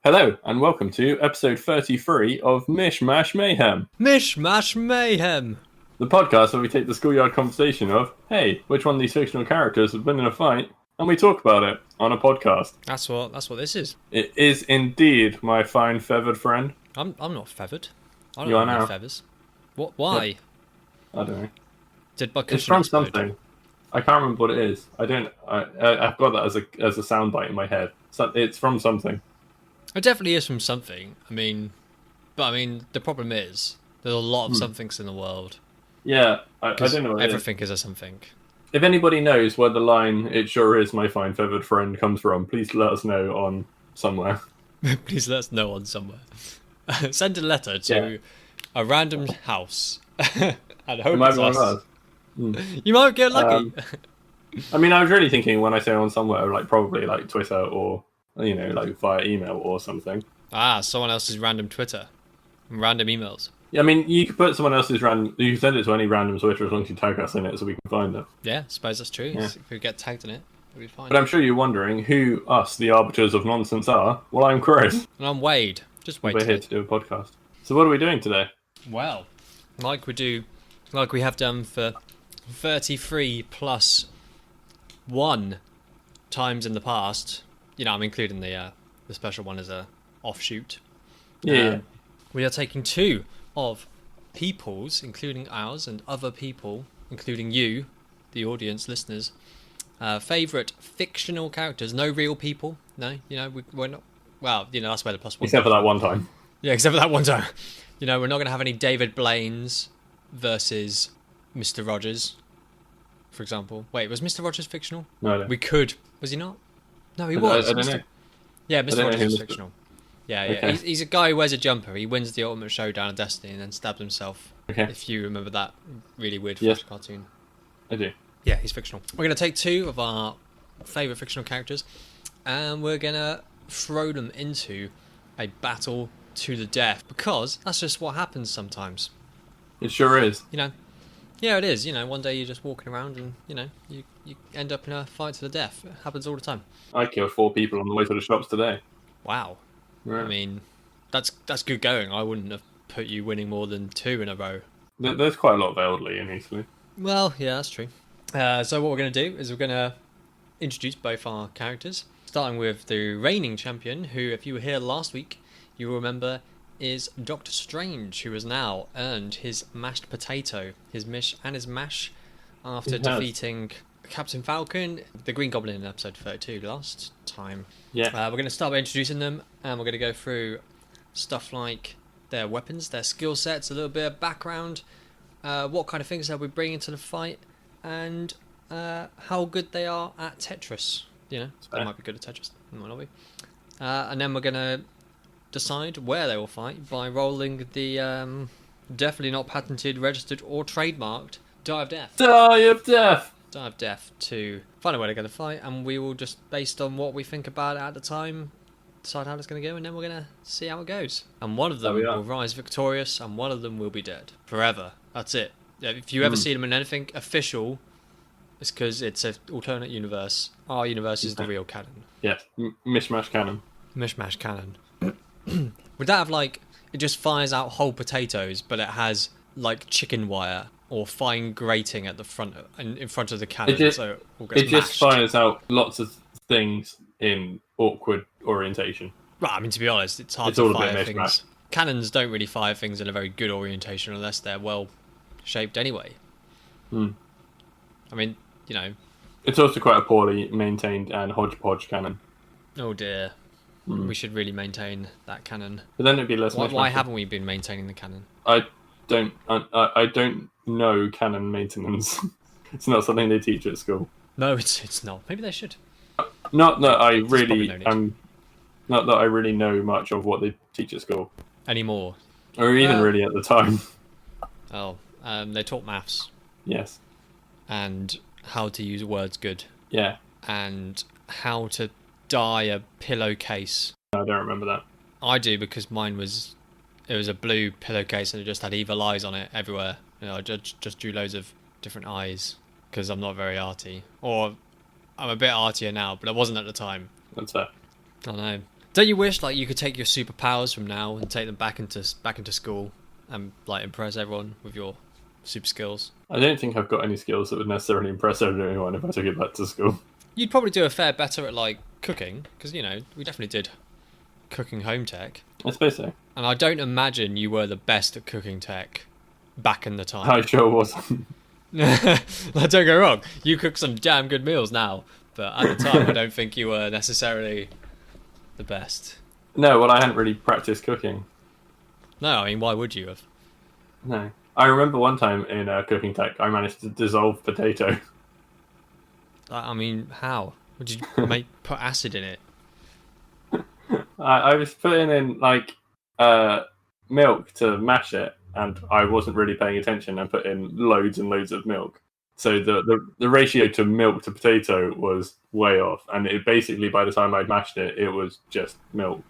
Hello, and welcome to episode 33 of Mishmash Mayhem. Mishmash Mayhem! The podcast where we take the schoolyard conversation of, hey, which one of these fictional characters has been in a fight, and we talk about it on a podcast. That's what this is. It is indeed my fine feathered friend. I'm not feathered. I don't You are have any now. feathers. What? Why? Yep. I don't know. Did my It's cushion from explode? something. I can't remember what it is. I've got that as a soundbite in my head. So it's from something. It definitely is from something. The problem is there's a lot of somethings in the world. Yeah, I don't know what it is. Everything is a something. If anybody knows where the line "It sure is my fine feathered friend" comes from, please let us know on somewhere. Please let us know on somewhere. Send a letter to a random house and hope It might it's be one of us. us. Mm. You might get lucky. I mean, I was really thinking when I say on somewhere, like probably like Twitter or like via email or something. Someone else's random Twitter, random emails. Yeah, I mean, you could put someone else's random. You can send it to any random Twitter as long as you tag us in it, so we can find it. Yeah, I suppose that's true. Yeah. If we get tagged in it, it'll be fine. But I'm sure you're wondering who us, the arbiters of nonsense, are. Well, I'm Chris. And I'm Wade. Just wait. We're here to do a podcast. So what are we doing today? Well, like we have done for 33 plus 1 times in the past. I'm including the special one as a offshoot. Yeah. We are taking 2 of people's, including ours and other people, including you, the audience, listeners, favourite fictional characters. No real people. No, we're not. Well, that's where the plus 1. Except for that one time. Yeah, except for that one time. We're not going to have any David Blaine's versus Mr. Rogers, for example. Wait, was Mr. Rogers fictional? No, I don't. We could. Was he not? No, he was. I don't know. Yeah, I Mr. don't know Rogers who was Mr. fictional. Yeah. Okay. He's a guy who wears a jumper. He wins the ultimate showdown of Destiny and then stabs himself. Okay. If you remember that really weird Yes. Flash cartoon. I do. Yeah, he's fictional. We're going to take 2 of our favourite fictional characters and we're going to throw them into a battle to the death, because that's just what happens sometimes. It sure is. Yeah, it is. One day you're just walking around and, you end up in a fight to the death. It happens all the time. I killed 4 people on the way to the shops today. Wow. Right. I mean, that's good going. I wouldn't have put you winning more than 2 in a row. There's quite a lot of elderly in Eastleigh. Well, yeah, that's true. So what we're going to do is we're going to introduce both our characters, starting with the reigning champion, who, if you were here last week, you will remember is Doctor Strange, who has now earned his mashed potato, his mish and his mash, after defeating Captain Falcon, the Green Goblin in episode 32 last time. Yeah. We're going to start by introducing them, and we're going to go through stuff like their weapons, their skill sets, a little bit of background, what kind of things they'll be bringing to the fight, and how good they are at Tetris. They might be good at Tetris, they might not be. And then we're going to decide where they will fight by rolling the definitely not patented, registered, or trademarked Die of Death. Die of Death! Die of Death to find a way to go to fight, and we will just, based on what we think about it at the time, decide how it's going to go, and then we're going to see how it goes. And one of them will rise victorious, and one of them will be dead. Forever. That's it. If you ever see them in anything official, it's because it's an alternate universe. Our universe is the real canon. Yes, mishmash canon. Mishmash canon. Would that have it just fires out whole potatoes, but it has chicken wire or fine grating at the front in front of the cannon, It just, so it all gets just mashed? fires out lots of things in awkward orientation. Right, to be honest, it's hard It's to all a bit fire mishmash. things. Cannons don't really fire things in a very good orientation unless they're well shaped anyway. It's also quite a poorly maintained and hodgepodge cannon. Oh dear. We should really maintain that cannon. But then it'd be less. Why haven't we been maintaining the cannon? I don't know cannon maintenance. It's not something they teach at school. No, it's not. Maybe they should. Not that I There's probably really no need. not that I really know much of what they teach at school, Anymore. or even really at the time. Oh, they taught maths Yes. and how to use words good Yeah. and how to dye a pillowcase. I don't remember that. I do, because mine was a blue pillowcase and it just had evil eyes on it everywhere. I just drew loads of different eyes because I'm not very arty, or I'm a bit artier now, but I wasn't at the time. That's fair. I know. Don't you wish like you could take your superpowers from now and take them back into school and like impress everyone with your super skills? I don't think I've got any skills that would necessarily impress anyone if I took it back to school. You'd probably do a fair better at like cooking, because we definitely did cooking home tech. I suppose so. And I don't imagine you were the best at cooking tech back in the time. I sure wasn't. Don't go wrong. You cook some damn good meals now, but at the time I don't think you were necessarily the best. No, well, I hadn't really practiced cooking. No, I mean, why would you have? No. I remember one time in cooking tech, I managed to dissolve potato. I mean, how? Would you put acid in it? I was putting in milk to mash it, and I wasn't really paying attention and put in loads and loads of milk. So the ratio to milk to potato was way off, and it basically, by the time I'd mashed it, it was just milk,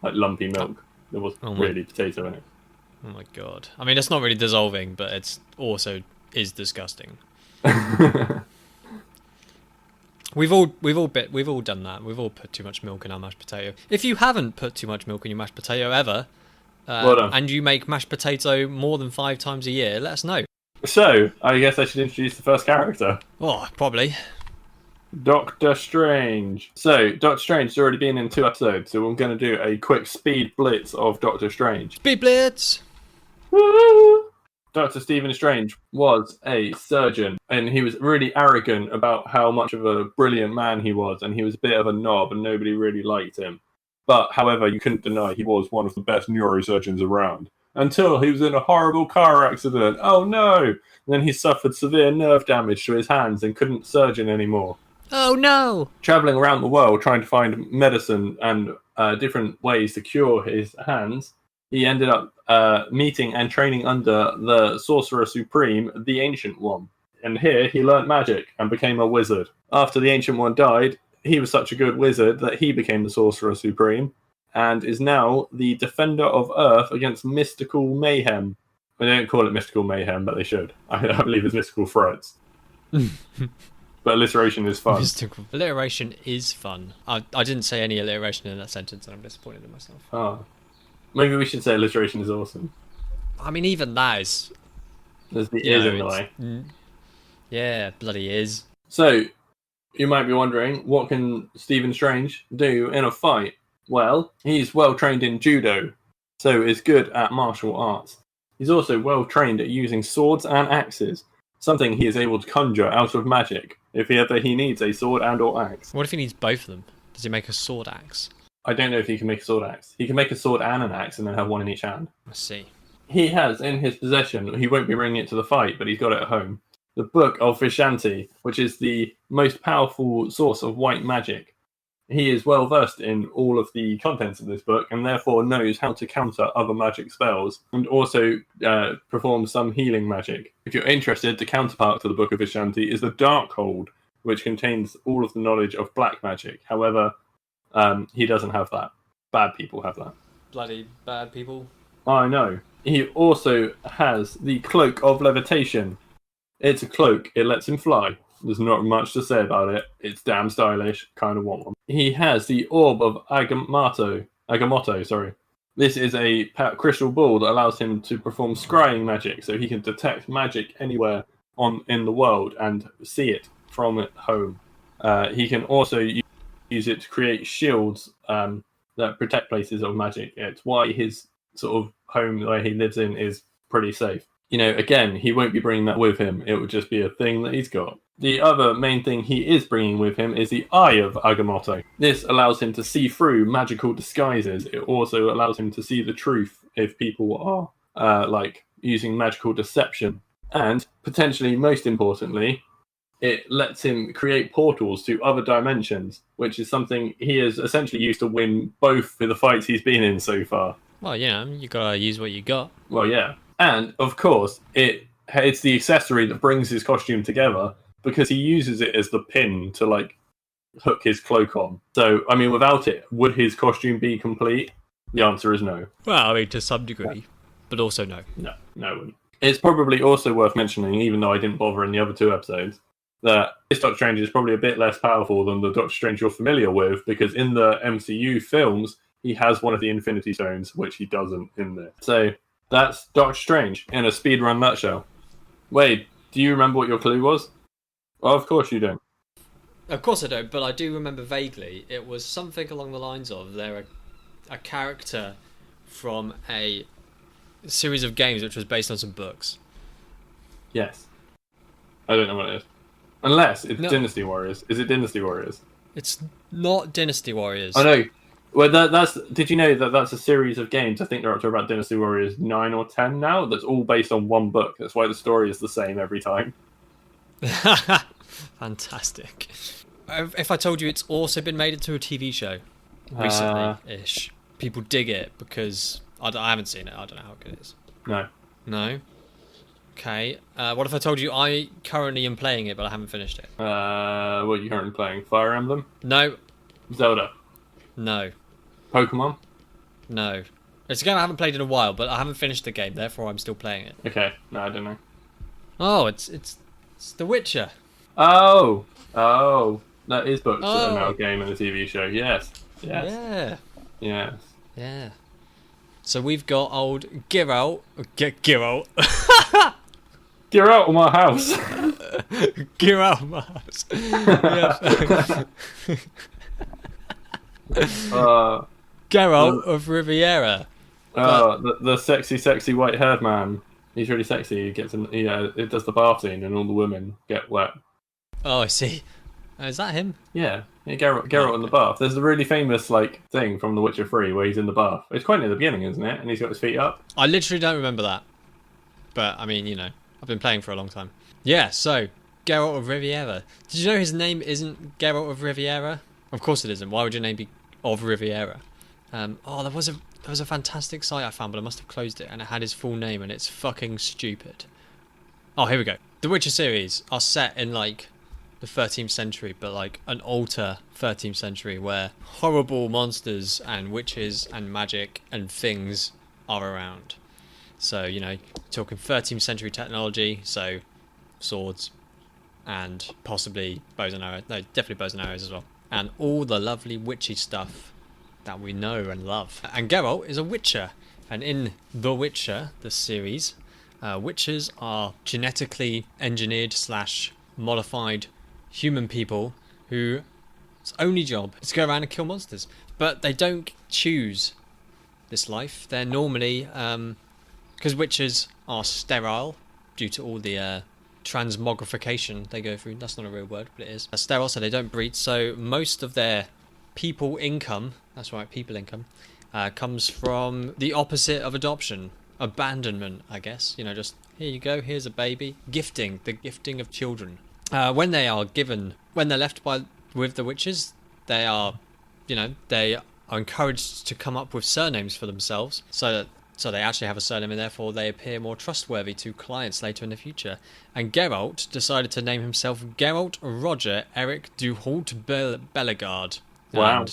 like lumpy milk. There wasn't really potato in it. Oh my god! I mean, it's not really dissolving, but it's also is disgusting. We've all done that. We've all put too much milk in our mashed potato. If you haven't put too much milk in your mashed potato ever, well done. And you make mashed potato more than 5 times a year, let us know. So, I guess I should introduce the first character. Oh, probably. Doctor Strange. So, Doctor Strange has already been in 2 episodes, so we're going to do a quick speed blitz of Doctor Strange. Speed blitz! Woo! Dr. Stephen Strange was a surgeon, and he was really arrogant about how much of a brilliant man he was, and he was a bit of a knob, and nobody really liked him. But, however, you couldn't deny he was one of the best neurosurgeons around. Until he was in a horrible car accident. Oh no! And then he suffered severe nerve damage to his hands and couldn't surgeon anymore. Oh no! Travelling around the world trying to find medicine and different ways to cure his hands, he ended up meeting and training under the Sorcerer Supreme, the Ancient One. And here he learnt magic and became a wizard. After the Ancient One died, he was such a good wizard that he became the Sorcerer Supreme and is now the defender of Earth against mystical mayhem. They don't call it mystical mayhem, but they should. I believe it's mystical threats. But alliteration is fun. Mystical alliteration is fun. I didn't say any alliteration in that sentence, and I'm disappointed in myself. Oh. Maybe we should say alliteration is awesome. I mean, even that is... There's the is in the way. Yeah, bloody is. So, you might be wondering, what can Stephen Strange do in a fight? Well, he's well trained in judo, so is good at martial arts. He's also well trained at using swords and axes, something he is able to conjure out of magic, if ever he needs a sword and or axe. What if he needs both of them? Does he make a sword axe? I don't know if he can make a sword axe. He can make a sword and an axe and then have one in each hand. I see. He has in his possession, he won't be bringing it to the fight, but he's got it at home, the Book of Vishanti, which is the most powerful source of white magic. He is well versed in all of the contents of this book and therefore knows how to counter other magic spells and also perform some healing magic. If you're interested, the counterpart to the Book of Vishanti is the Darkhold, which contains all of the knowledge of black magic. However, he doesn't have that. Bad people have that. Bloody bad people. I know. He also has the Cloak of Levitation. It's a cloak. It lets him fly. There's not much to say about it. It's damn stylish. Kind of want one. He has the Orb of Agamotto, sorry. This is a crystal ball that allows him to perform scrying magic, so he can detect magic anywhere in the world and see it from at home. He can also use it to create shields that protect places of magic. It's why his sort of home where he lives in is pretty safe. Again, he won't be bringing that with him. It would just be a thing that he's got. The other main thing he is bringing with him is the Eye of Agamotto. This allows him to see through magical disguises. It also allows him to see the truth if people are using magical deception. And potentially, most importantly, it lets him create portals to other dimensions, which is something he has essentially used to win both of the fights he's been in so far. Well, you gotta use what you got. Well, yeah. And, of course, it's the accessory that brings his costume together because he uses it as the pin to, hook his cloak on. So, I mean, without it, would his costume be complete? The answer is no. Well, I mean, to some degree, but also no. No, it wouldn't. It's probably also worth mentioning, even though I didn't bother in the other 2 episodes, that this Doctor Strange is probably a bit less powerful than the Doctor Strange you're familiar with, because in the MCU films, he has one of the Infinity Stones, which he doesn't in this. So that's Doctor Strange in a speedrun nutshell. Wade, do you remember what your clue was? Well, of course you don't. Of course I don't, but I do remember vaguely. It was something along the lines of they're a character from a series of games which was based on some books. Yes. I don't know what it is. Unless it's No. Dynasty Warriors. Is it Dynasty Warriors? It's not Dynasty Warriors. I know. Well, that's. Did you know that that's a series of games? I think they're up to about Dynasty Warriors 9 or 10 now. That's all based on one book. That's why the story is the same every time. Fantastic. If I told you it's also been made into a TV show recently-ish, people dig it because I haven't seen it. I don't know how good it is. No. No? Okay. What if I told you I currently am playing it, but I haven't finished it? What are you currently playing? Fire Emblem? No. Zelda? No. Pokemon? No. It's a game I haven't played in a while, but I haven't finished the game, therefore I'm still playing it. Okay. No, I don't know. Oh, it's The Witcher. Oh! That is books that are now a game and a TV show. Yes. Yeah. Yes. Yeah. So we've got old Geralt. Geralt. Get out of my house! Geralt Mars. Geralt of Riviera. The sexy white-haired man. He's really sexy. He gets it does the bath scene and all the women get wet. Oh, I see. Is that him? Yeah, Geralt in the bath. There's a really famous thing from The Witcher 3 where he's in the bath. It's quite near the beginning, isn't it? And he's got his feet up. I literally don't remember that. But, I mean, I've been playing for a long time. Yeah, so, Geralt of Riviera. Did you know his name isn't Geralt of Riviera? Of course it isn't. Why would your name be of Riviera? There was a fantastic site I found, but I must have closed it, and it had his full name, and it's fucking stupid. Oh, here we go. The Witcher series are set in, the 13th century, but, an alter 13th century, where horrible monsters and witches and magic and things are around. So, talking 13th century technology, so swords and possibly bows and arrows. No, definitely bows and arrows as well. And all the lovely witchy stuff that we know and love. And Geralt is a witcher. And in The Witcher, the series, witches are genetically engineered / modified human people whose only job is to go around and kill monsters. But they don't choose this life. They're normally... because witches are sterile due to all the transmogrification they go through. That's not a real word, but it is. Sterile, so they don't breed. So most of their people income, that's right, people income, comes from the opposite of adoption. Abandonment, I guess. Just, here you go, here's a baby. Gifting, the gifting of children. When they're left with the witches, they are encouraged to come up with surnames for themselves, so they actually have a surname, and therefore they appear more trustworthy to clients later in the future. And Geralt decided to name himself Geralt Roger Eric du Halt Bellegarde. Wow.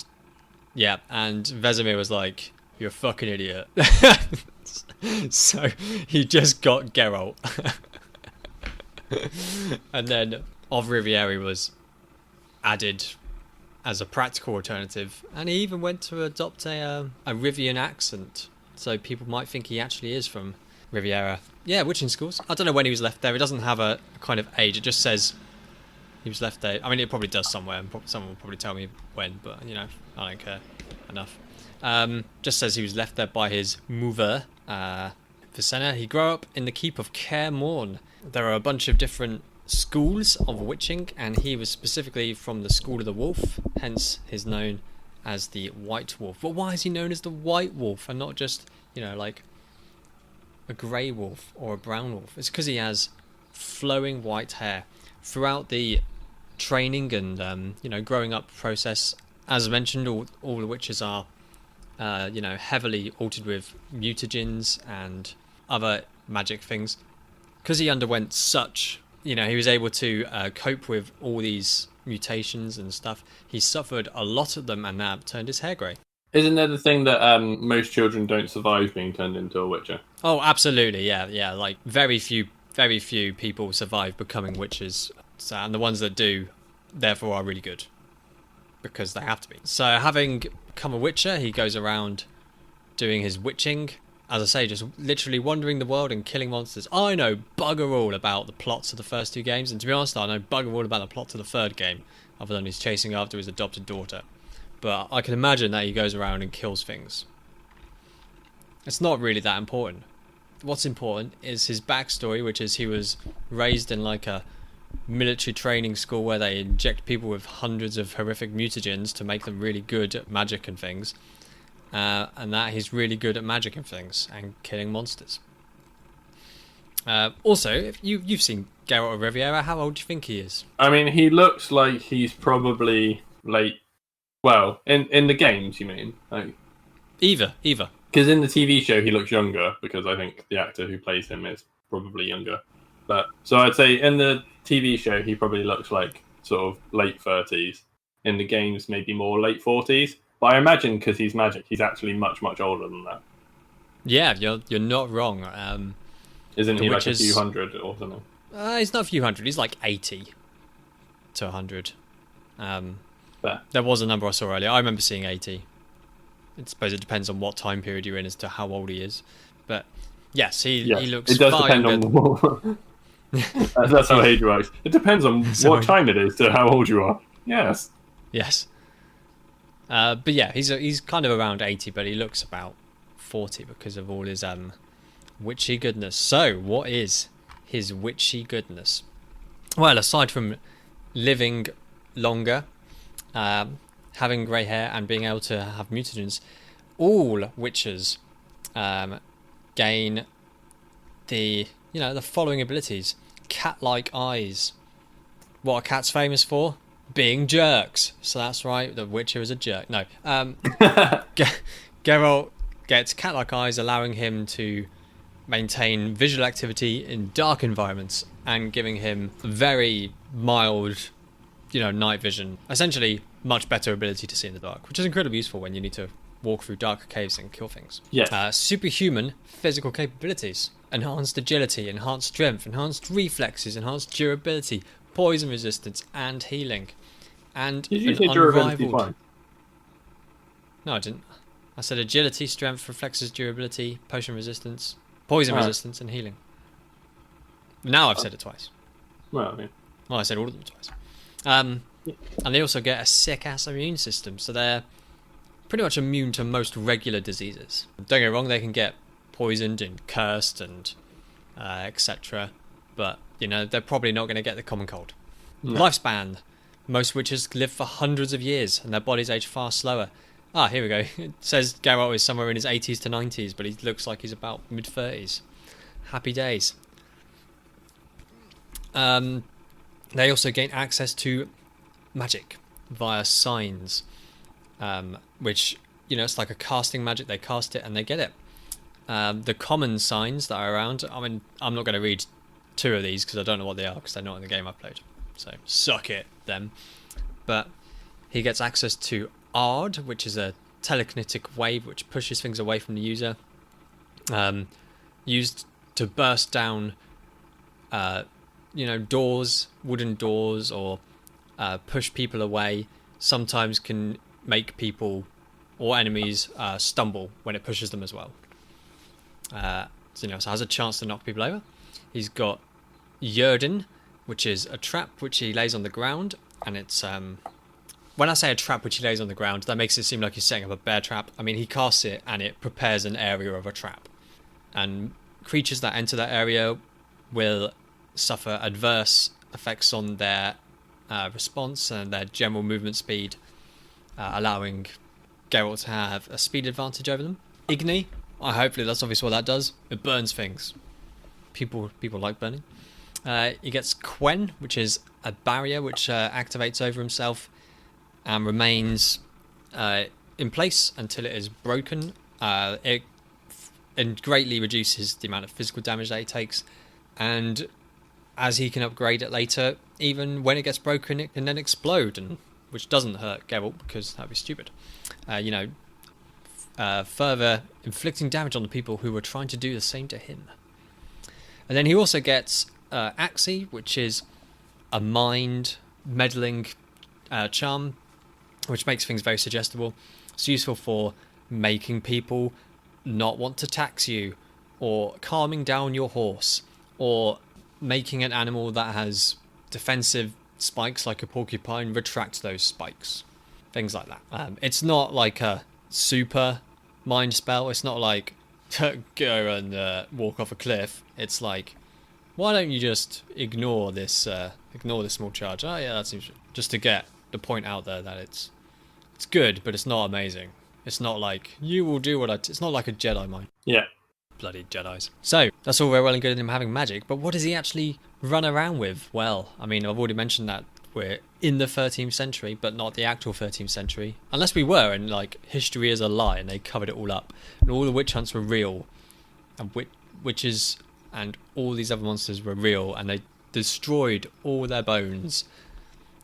And Vesemir was like, "You're a fucking idiot." So he just got Geralt. And then of Riviera was added as a practical alternative, and he even went to adopt a Rivian accent, so people might think he actually is from Riviera. Yeah, witching schools. I don't know when he was left there. It doesn't have a kind of age. It just says he was left there. I mean, it probably does somewhere, and someone will probably tell me when, but I don't care enough. Just says he was left there by his mother, Vicenna. He grew up in the keep of Kaer Morn. There are a bunch of different schools of witching, and he was specifically from the School of the Wolf, hence he's known as the White Wolf. But why is he known as the White Wolf and not just, like a grey wolf or a brown wolf? It's because he has flowing white hair. Throughout the training and growing up process, as mentioned, all the witches are heavily altered with mutagens and other magic things. Because he underwent such, he was able to cope with all these mutations and stuff. He suffered a lot of them, and that turned his hair grey. Isn't there the thing that most children don't survive being turned into a witcher? Oh, absolutely, yeah. Like very few people survive becoming witches. So, and the ones that do, therefore, are really good. Because they have to be. So, having become a witcher, he goes around doing his witching. As I say, just literally wandering the world and killing monsters. I know bugger all about the plots of the first 2 games, and to be honest, I know bugger all about the plots of the 3rd game, other than he's chasing after his adopted daughter. But I can imagine that he goes around and kills things. It's not really that important. What's important is his backstory, which is he was raised in like a military training school where they inject people with hundreds of horrific mutagens to make them really good at magic and things. And that he's really good at magic and things and killing monsters. Also, if you've seen Geralt of Rivia, how old do you think he is? I mean, he looks like he's probably late. Well, in the games, you mean? Like, Either. because in the TV show he looks younger, because I think the actor who plays him is probably younger. But so I'd say in the TV show he probably looks like sort of late 30s. In the games, maybe more late 40s. But I imagine because he's magic, he's actually much, much older than that. Yeah, you're not wrong. Isn't he like a Witches- few hundred or something? He's not a few hundred. He's like 80 to 100. Fair. There was a number I saw earlier. I remember seeing 80. I suppose it depends on what time period you're in as to how old he is. But yes, he looks It does far depend younger. on what... That's how age works. It depends on Sorry. what time it is to how old you are. Yes. Yes. But yeah, he's kind of around 80, but he looks about 40 because of all his witchy goodness. So, what is his witchy goodness? Well, aside from living longer, having grey hair, and being able to have mutagens, all witches gain the following abilities: cat-like eyes. What are cats famous for? Being jerks. So that's right, the Witcher is a jerk. No. Geralt gets cat-like eyes, allowing him to maintain visual activity in dark environments and giving him very mild, night vision. Essentially, much better ability to see in the dark, which is incredibly useful when you need to walk through darker caves and kill things. Yes. Superhuman physical capabilities. Enhanced agility, enhanced strength, enhanced reflexes, enhanced durability, poison resistance, and healing. And Did you an say durability unrivaled... twice? No, I didn't. I said agility, strength, reflexes, durability, potion resistance, poison resistance, and healing. Now I've said it twice. Well, I mean... Well, I said all of them twice. And they also get a sick-ass immune system, so they're pretty much immune to most regular diseases. Don't get me wrong, they can get poisoned and cursed and etc. But, they're probably not going to get the common cold. No. Lifespan. Most witches live for hundreds of years, and their bodies age far slower. Here we go. It says Geralt is somewhere in his 80s to 90s, but he looks like he's about mid-30s. Happy days. They also gain access to magic via signs, which, it's like a casting magic. They cast it and they get it. The common signs that are around, I mean, I'm not going to read 2 of these because I don't know what they are, because they're not in the game I've played. So, suck it, them. But he gets access to Ard, which is a telekinetic wave which pushes things away from the user. Used to burst down, doors, wooden doors, or push people away. Sometimes can make people or enemies stumble when it pushes them as well. So has a chance to knock people over. He's got Yerden, which is a trap which he lays on the ground, and it's when I say a trap which he lays on the ground, that makes it seem like he's setting up a bear trap. I mean, he casts it and it prepares an area of a trap, and creatures that enter that area will suffer adverse effects on their response and their general movement speed, allowing Geralt to have a speed advantage over them. Igni, hopefully that's obviously what that does. It burns things. People like burning. He gets Quen, which is a barrier which activates over himself and remains in place until it is broken. It greatly reduces the amount of physical damage that he takes, and as he can upgrade it later, even when it gets broken, it can then explode, and which doesn't hurt Geralt because that'd be stupid. Further inflicting damage on the people who were trying to do the same to him. And then he also gets Axii, which is a mind meddling charm, which makes things very suggestible. It's useful for making people not want to tax you, or calming down your horse, or making an animal that has defensive spikes like a porcupine retract those spikes. Things like that. It's not like a super mind spell. It's not like go and walk off a cliff. It's like, why don't you just ignore this small charge? Oh yeah, that seems, just to get the point out there that it's good, but it's not amazing. It's not like you will do what it's not like a Jedi mind. Yeah. Bloody Jedis. So that's all very well and good in him having magic, but what does he actually run around with? Well, I mean, I've already mentioned that we're in the 13th century, but not the actual 13th century. Unless we were, and like history is a lie, and they covered it all up, and all the witch hunts were real, and witches and all these other monsters were real, and they destroyed all their bones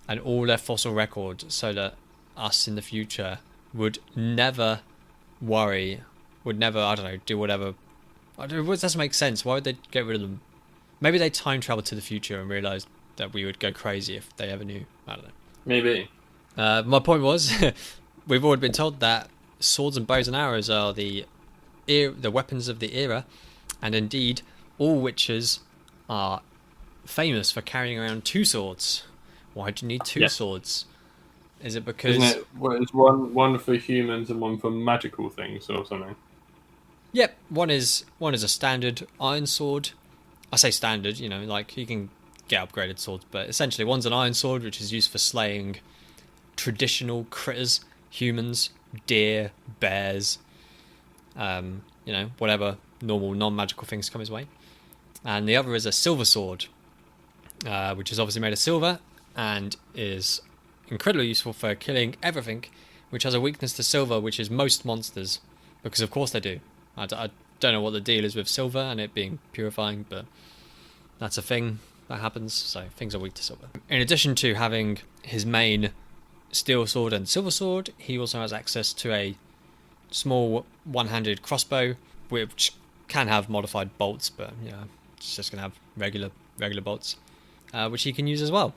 and all their fossil record, so that us in the future would never worry, would never, I don't know, do whatever. It doesn't make sense. Why would they get rid of them? Maybe they time traveled to the future and realised that we would go crazy if they ever knew. I don't know. Maybe. My point was, we've already been told that swords and bows and arrows are the weapons of the era, and indeed, all witches are famous for carrying around 2 swords. Why do you need 2 swords? Is it because... Isn't it, well, it's one for humans and one for magical things or something? Yep, one is a standard iron sword. I say standard, you know, like you can get upgraded swords, but essentially one's an iron sword, which is used for slaying traditional critters, humans, deer, bears, you know, whatever normal non-magical things come his way. And the other is a silver sword, which is obviously made of silver and is incredibly useful for killing everything which has a weakness to silver, which is most monsters, because of course they do. I don't know what the deal is with silver and it being purifying, but that's a thing that happens, so things are weak to silver. In addition to having his main steel sword and silver sword, he also has access to a small one-handed crossbow, which can have modified bolts, but yeah, it's just going to have regular bolts, which he can use as well.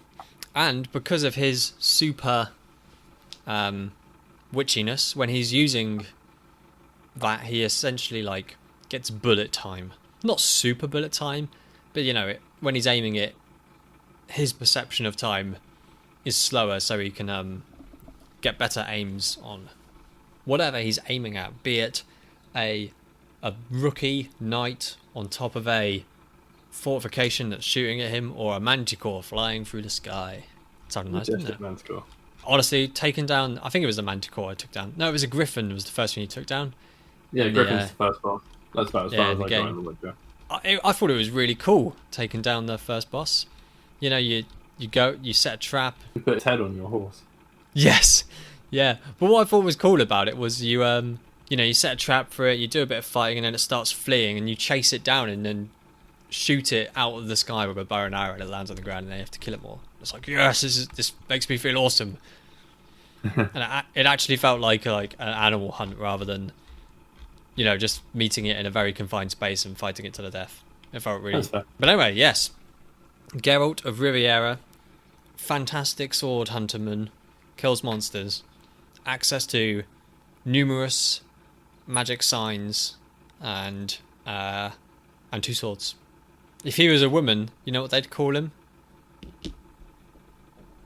And because of his super witchiness, when he's using that, he essentially like gets bullet time. Not super bullet time, but you know, when he's aiming it, his perception of time is slower, so he can get better aims on whatever he's aiming at, be it a rookie knight on top of a fortification that's shooting at him, or a manticore flying through the sky. Sounded nice, didn't it? Manticore. Honestly, taking down, I think it was a manticore I took down. No, it was a griffin was the first one you took down. Yeah, Griffin's the first boss. That's about as far as I got in the Witcher. I thought it was really cool taking down the first boss. You know, you set a trap. You put its head on your horse. Yes, yeah. But what I thought was cool about it was you set a trap for it, you do a bit of fighting, and then it starts fleeing, and you chase it down and then shoot it out of the sky with a bow and arrow, and it lands on the ground, and they have to kill it more. It's like, yes, this makes me feel awesome. And it actually felt like an animal hunt rather than, you know, just meeting it in a very confined space and fighting it to the death. It felt really... But anyway, yes. Geralt of Rivia, fantastic sword hunterman, kills monsters, access to numerous magic signs, and 2 swords. If he was a woman, you know what they'd call him?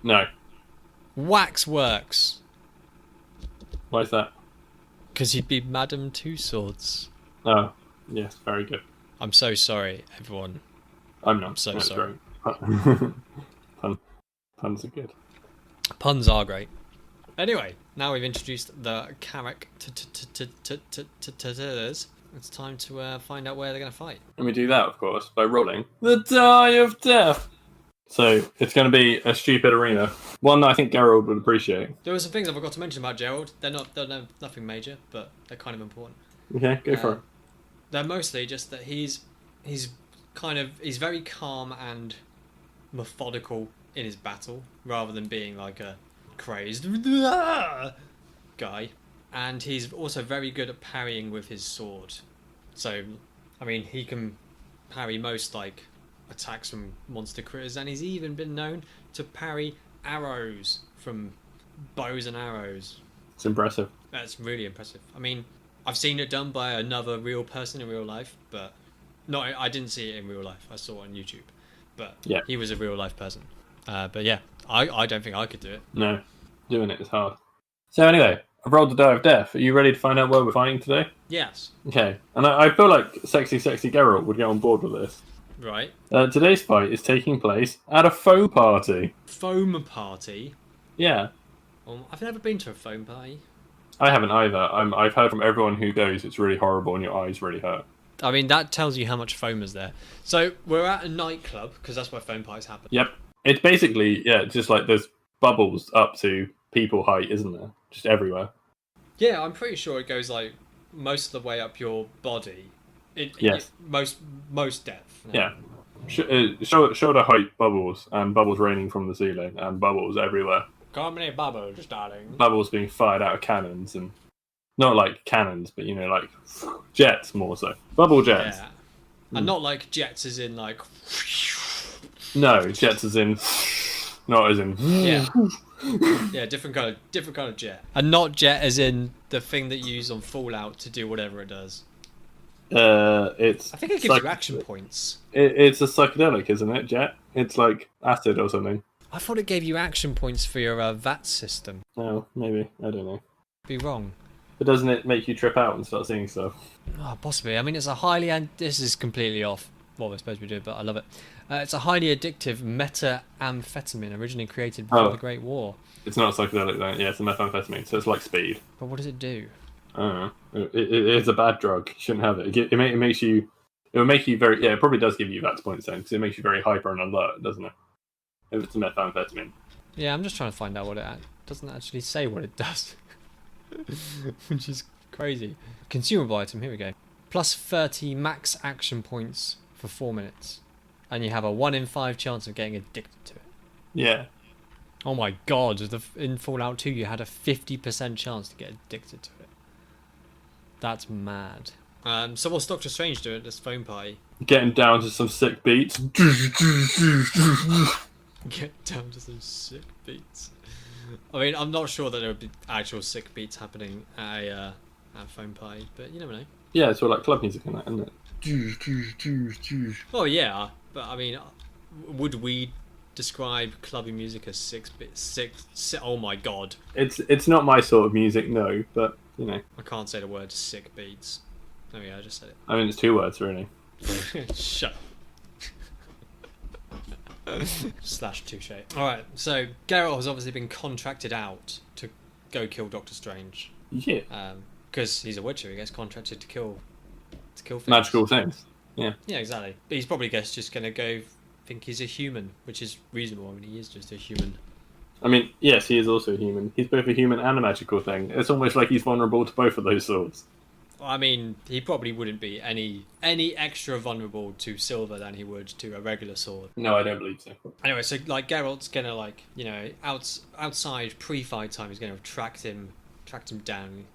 No. Waxworks. Why is that? Because he'd be Madame Two Swords. Oh, yes, very good. I'm so sorry, everyone. I'm not. I'm so sorry. Puns are good. Puns are great. Anyway, now we've introduced the characters. It's time to find out where they're going to fight. And we do that, of course, by rolling the Die of Death. So it's going to be a stupid arena. One that I think Geralt would appreciate. There were some things I forgot to mention about Geralt. They're nothing major, but they're kind of important. Okay, go for it. They're mostly just that he's very calm and methodical in his battle, rather than being like a crazed guy. And he's also very good at parrying with his sword. So, I mean, he can parry most like attacks from monster critters, and he's even been known to parry arrows from bows and arrows. It's impressive. That's really impressive. I mean, I've seen it done by another real person in real life, but I didn't see it in real life. I saw it on YouTube, but Yeah. he was a real life person. But yeah, I don't think I could do it. No, doing it is hard. So anyway, I've rolled the die of death. Are you ready to find out where we're fighting today? Yes. Okay, and I feel like sexy Geralt would get on board with this. Right. Today's fight is taking place at a foam party. Foam party. Yeah, I've never been to a foam party. I haven't either. I've heard from everyone who goes it's really horrible and your eyes really hurt. I mean, that tells you how much foam is there. So we're at a nightclub because that's where foam parties happen. Yep, it's basically just like there's bubbles up to people height, isn't there? Just everywhere. Yeah, I'm pretty sure it goes like most of the way up your body. Yes. Most depth. No. Yeah. Shoulder height bubbles, and bubbles raining from the ceiling, and bubbles everywhere. Comedy bubbles, darling. Bubbles being fired out of cannons, and not like cannons, but like jets more so. Bubble jets. Yeah. And not like jets as in like... No, jets as in... Not as in... Yeah. Yeah, different kind of jet. And not jet as in the thing that you use on Fallout to do whatever it does. It's... I think it gives you action points. It's a psychedelic, isn't it, jet? It's like acid or something. I thought it gave you action points for your VAT system. Oh, maybe. I don't know. Be wrong. But doesn't it make you trip out and start seeing stuff? Oh, possibly. I mean, it's a highly... this is completely off what we're supposed to be doing, but I love it. It's a highly addictive methamphetamine originally created before the Great War. It's not a psychedelic then. Yeah, it's a methamphetamine, so it's like speed. But what does it do? I don't know. It's a bad drug. You shouldn't have it. It makes you... It will make you very... Yeah, it probably does give you VATS points then, because it makes you very hyper and alert, doesn't it? If it's a methamphetamine. Yeah, I'm just trying to find out what it... doesn't actually say what it does. Which is crazy. Consumable item, here we go. Plus 30 max action points for 4 minutes. And you have a 1 in 5 chance of getting addicted to it. Yeah. Oh my god, in Fallout 2 you had a 50% chance to get addicted to it. That's mad. So what's Doctor Strange doing at this phone party? Getting down to some sick beats. Get down to some sick beats. I mean, I'm not sure that there would be actual sick beats happening at a phone party, but you never know. Yeah, it's all like club music and that, isn't it? Oh yeah, but I mean, would we describe clubby music as sick? Oh my god! It's not my sort of music, no, but I can't say the word sick beats. Oh yeah, I just said it. I mean, it's 2 words really. Shut up. / touche. Alright, so Geralt has obviously been contracted out to go kill Doctor Strange. Yeah. Because he's a Witcher, he gets contracted to kill things. Magical things. Yeah. Yeah, exactly. But he's probably just going to go think he's a human, which is reasonable. I mean, he is just a human. I mean, yes, he is also human. He's both a human and a magical thing. It's almost like he's vulnerable to both of those swords. I mean, he probably wouldn't be any extra vulnerable to silver than he would to a regular sword. No, I don't believe so. Anyway, so like Geralt's gonna outside pre-fight time, he's gonna track him down,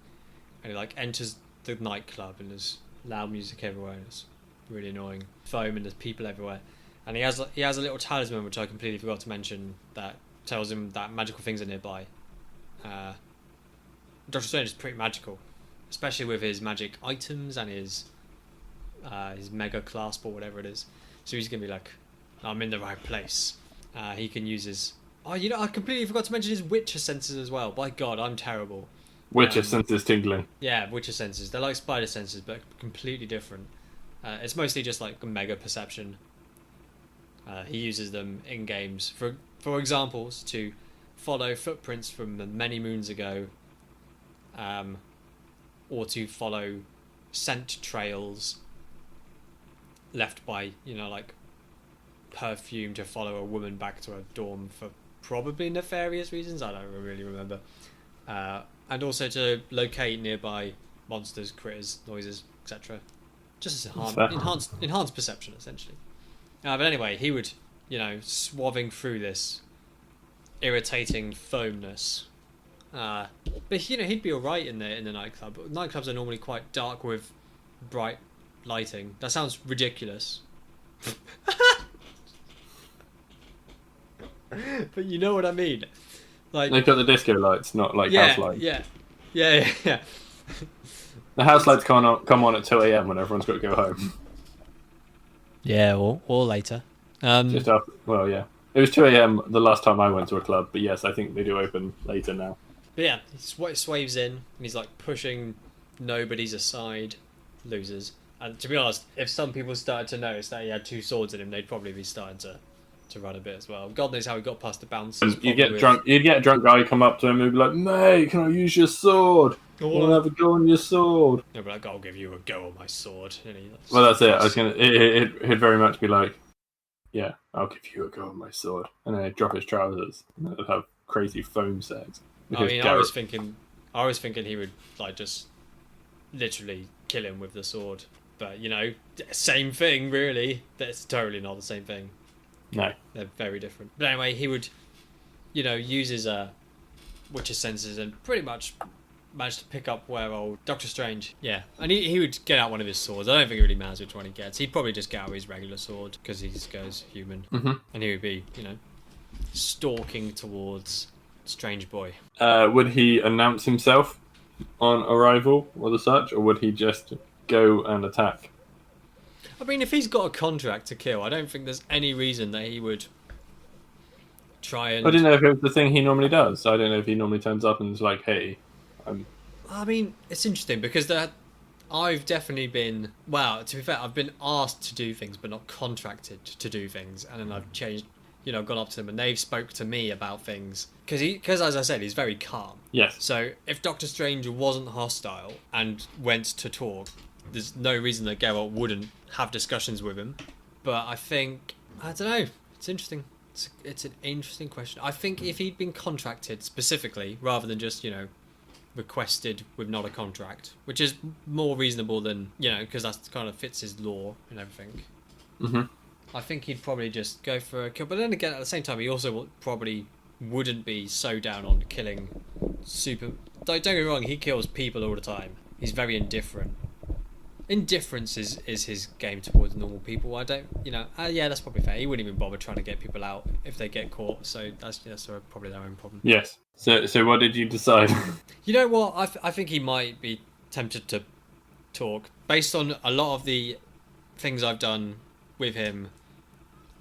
and he like enters the nightclub and there's loud music everywhere and it's really annoying, foam and there's people everywhere, and he has a little talisman which I completely forgot to mention that tells him that magical things are nearby. Doctor Strange is pretty magical. Especially with his magic items and his mega clasp or whatever it is. So he's going to be like, I'm in the right place. He can use his... Oh, I completely forgot to mention his Witcher senses as well. By God, I'm terrible. Witcher senses tingling. Yeah, Witcher senses. They're like spider senses, but completely different. It's mostly just like mega perception. He uses them in games. For examples, to follow footprints from many moons ago. Or to follow scent trails left by, like perfume to follow a woman back to her dorm for probably nefarious reasons. I don't really remember. And also to locate nearby monsters, critters, noises, etc. Just as enhanced perception, essentially. But anyway, he would, swathing through this irritating foamness. But he'd be alright in the nightclub. Nightclubs are normally quite dark with bright lighting. That sounds ridiculous. But you know what I mean. Like, They've got the disco lights, not like house lights. Yeah. The house lights come on at 2 a.m. when everyone's got to go home. Yeah, or later. Just after, well, yeah. It was 2 a.m. the last time I went to a club, but yes, I think they do open later now. But yeah, he swaves in, and he's like pushing nobodies aside, losers. And to be honest, if some people started to notice that he had two swords in him, they'd probably be starting to run a bit as well. God knows how he got past the bouncers. You'd get a drunk guy come up to him and be like, "Mate, can I use your sword? Want to have a go on your sword?" He'll be like, "I'll give you a go on my sword." And well, that's it. I was gonna. It'd very much be like, "Yeah, I'll give you a go on my sword," and then he'd drop his trousers and they'd have crazy foam sex. I mean, I was thinking he would like just literally kill him with the sword, but you know, same thing really. That's totally not the same thing. No, they're very different. But anyway, he would, you know, use his witcher senses and pretty much managed to pick up where old Doctor Strange. Yeah, and he would get out one of his swords. I don't think it really matters which one he gets. He'd probably just get out his regular sword because he just goes human, and he would be, you know, stalking towards Strange Boy. Would he announce himself on arrival or the such, or would he just go and attack? I mean, if he's got a contract to kill, I don't think there's any reason that he would try and... I didn't know if it was the thing he normally does. I don't know if he normally turns up and is like, "Hey, I mean, it's interesting because I've definitely been... Well, to be fair, I've been asked to do things but not contracted to do things, and then I've changed... You know, gone up to them and they've spoke to me about things because, as I said, he's very calm. Yes. So if Doctor Strange wasn't hostile and went to talk, there's no reason that Geralt wouldn't have discussions with him. But I think, I don't know. It's interesting. It's an interesting question. I think if he'd been contracted specifically, rather than just, you know, requested with not a contract, which is more reasonable than, you know, because that kind of fits his law and everything. I think he'd probably just go for a kill. But then again, at the same time, he also probably wouldn't be so down on killing super... Don't get me wrong, he kills people all the time. He's very indifferent. Indifference is his game towards normal people. I don't... You know, yeah, that's probably fair. He wouldn't even bother trying to get people out if they get caught. So that's probably their own problem. Yes. So what did you decide? You know what? I think he might be tempted to talk. Based on a lot of the things I've done with him,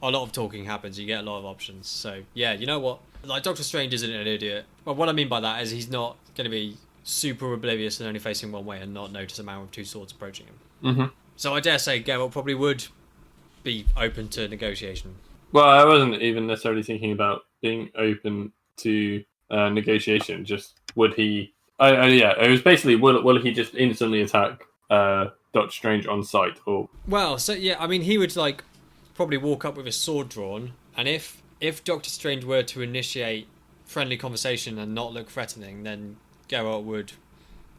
a lot of talking happens. You get a lot of options. So yeah, you know what? Like, Doctor Strange isn't an idiot. But what I mean by that is he's not going to be super oblivious and only facing one way and not notice a man with two swords approaching him. So I dare say Geralt probably would be open to negotiation. Well, I wasn't even necessarily thinking about being open to negotiation. Just would he? Yeah, it was basically will he just instantly attack Doctor Strange on sight? Or well, so yeah, I mean, he would like probably walk up with his sword drawn, and if Doctor Strange were to initiate friendly conversation and not look threatening, then Geralt would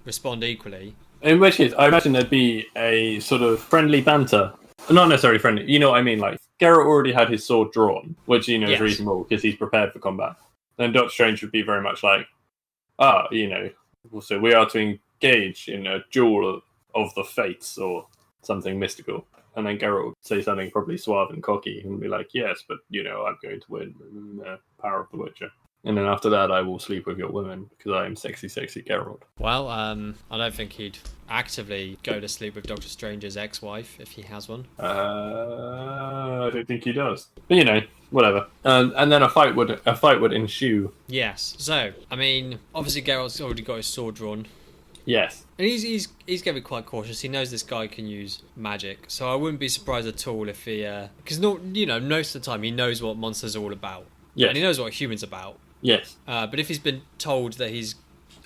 respond equally. In which case, I imagine there'd be a sort of friendly banter. Not necessarily friendly, you know what I mean? Like, Geralt already had his sword drawn, which, you know, is reasonable because he's prepared for combat. Then Doctor Strange would be very much like, you know, so we are to engage in a duel of the fates or something mystical. And then Geralt would say something probably suave and cocky and be like, "Yes, but, you know, I'm going to win power of the Witcher. And then after that, I will sleep with your women because I am sexy, sexy Geralt." Well, I don't think he'd actively go to sleep with Doctor Strange's ex-wife if he has one. I don't think he does. But, you know, whatever. And then a fight would ensue. Yes. So, I mean, obviously Geralt's already got his sword drawn. Yes. And he's going to be quite cautious. He knows this guy can use magic, so I wouldn't be surprised at all if he, because most of the time he knows what monsters are all about. Yes. And he knows what a human's about. Yes. But if he's been told that he's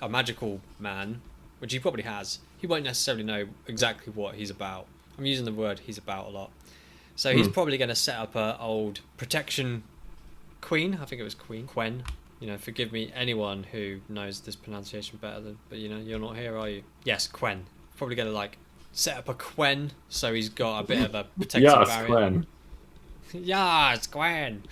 a magical man, which he probably has, he won't necessarily know exactly what he's about. I'm using the word "he's about" a lot. So he's probably going to set up a old protection queen. I think it was Quen. You know, forgive me, anyone who knows this pronunciation better than, but you know, you're not here, are you? Yes, Quen. Probably going to like set up a Quen, so he's got a bit of a protective barrier. Quen. Yes, Quen.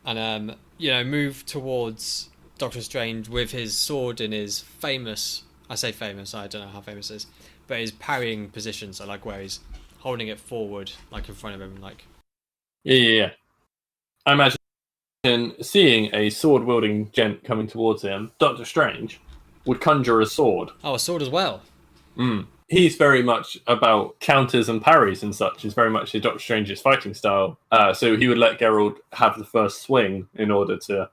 And you know, move towards Doctor Strange with his sword in his famous, I say famous, I don't know how famous it is, but his parrying position, so like where he's holding it forward, like in front of him, like... Yeah. I imagine seeing a sword-wielding gent coming towards him, Doctor Strange would conjure a sword. Oh, a sword as well. He's very much about counters and parries and such. Is very much Doctor Strange's fighting style. So he would let Geralt have the first swing in order to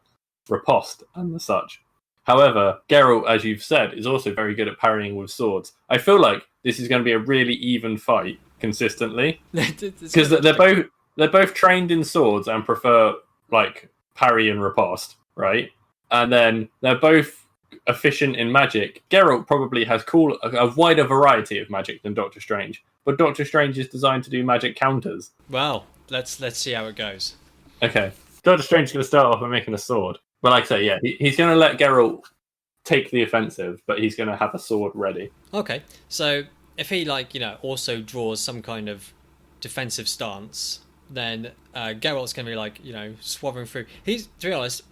riposte and such. However, Geralt, as you've said, is also very good at parrying with swords. I feel like this is going to be a really even fight consistently because they're both trained in swords and prefer like parry and riposte, right? And then they're both efficient in magic. Geralt probably has a wider variety of magic than Doctor Strange, but Doctor Strange is designed to do magic counters. Well, let's see how it goes. Okay, Doctor Strange is going to start off by making a sword, but like I say, yeah, he's going to let Geralt take the offensive, but he's going to have a sword ready. Okay, so if he also draws some kind of defensive stance, then Geralt's going to be swathering through. To be honest,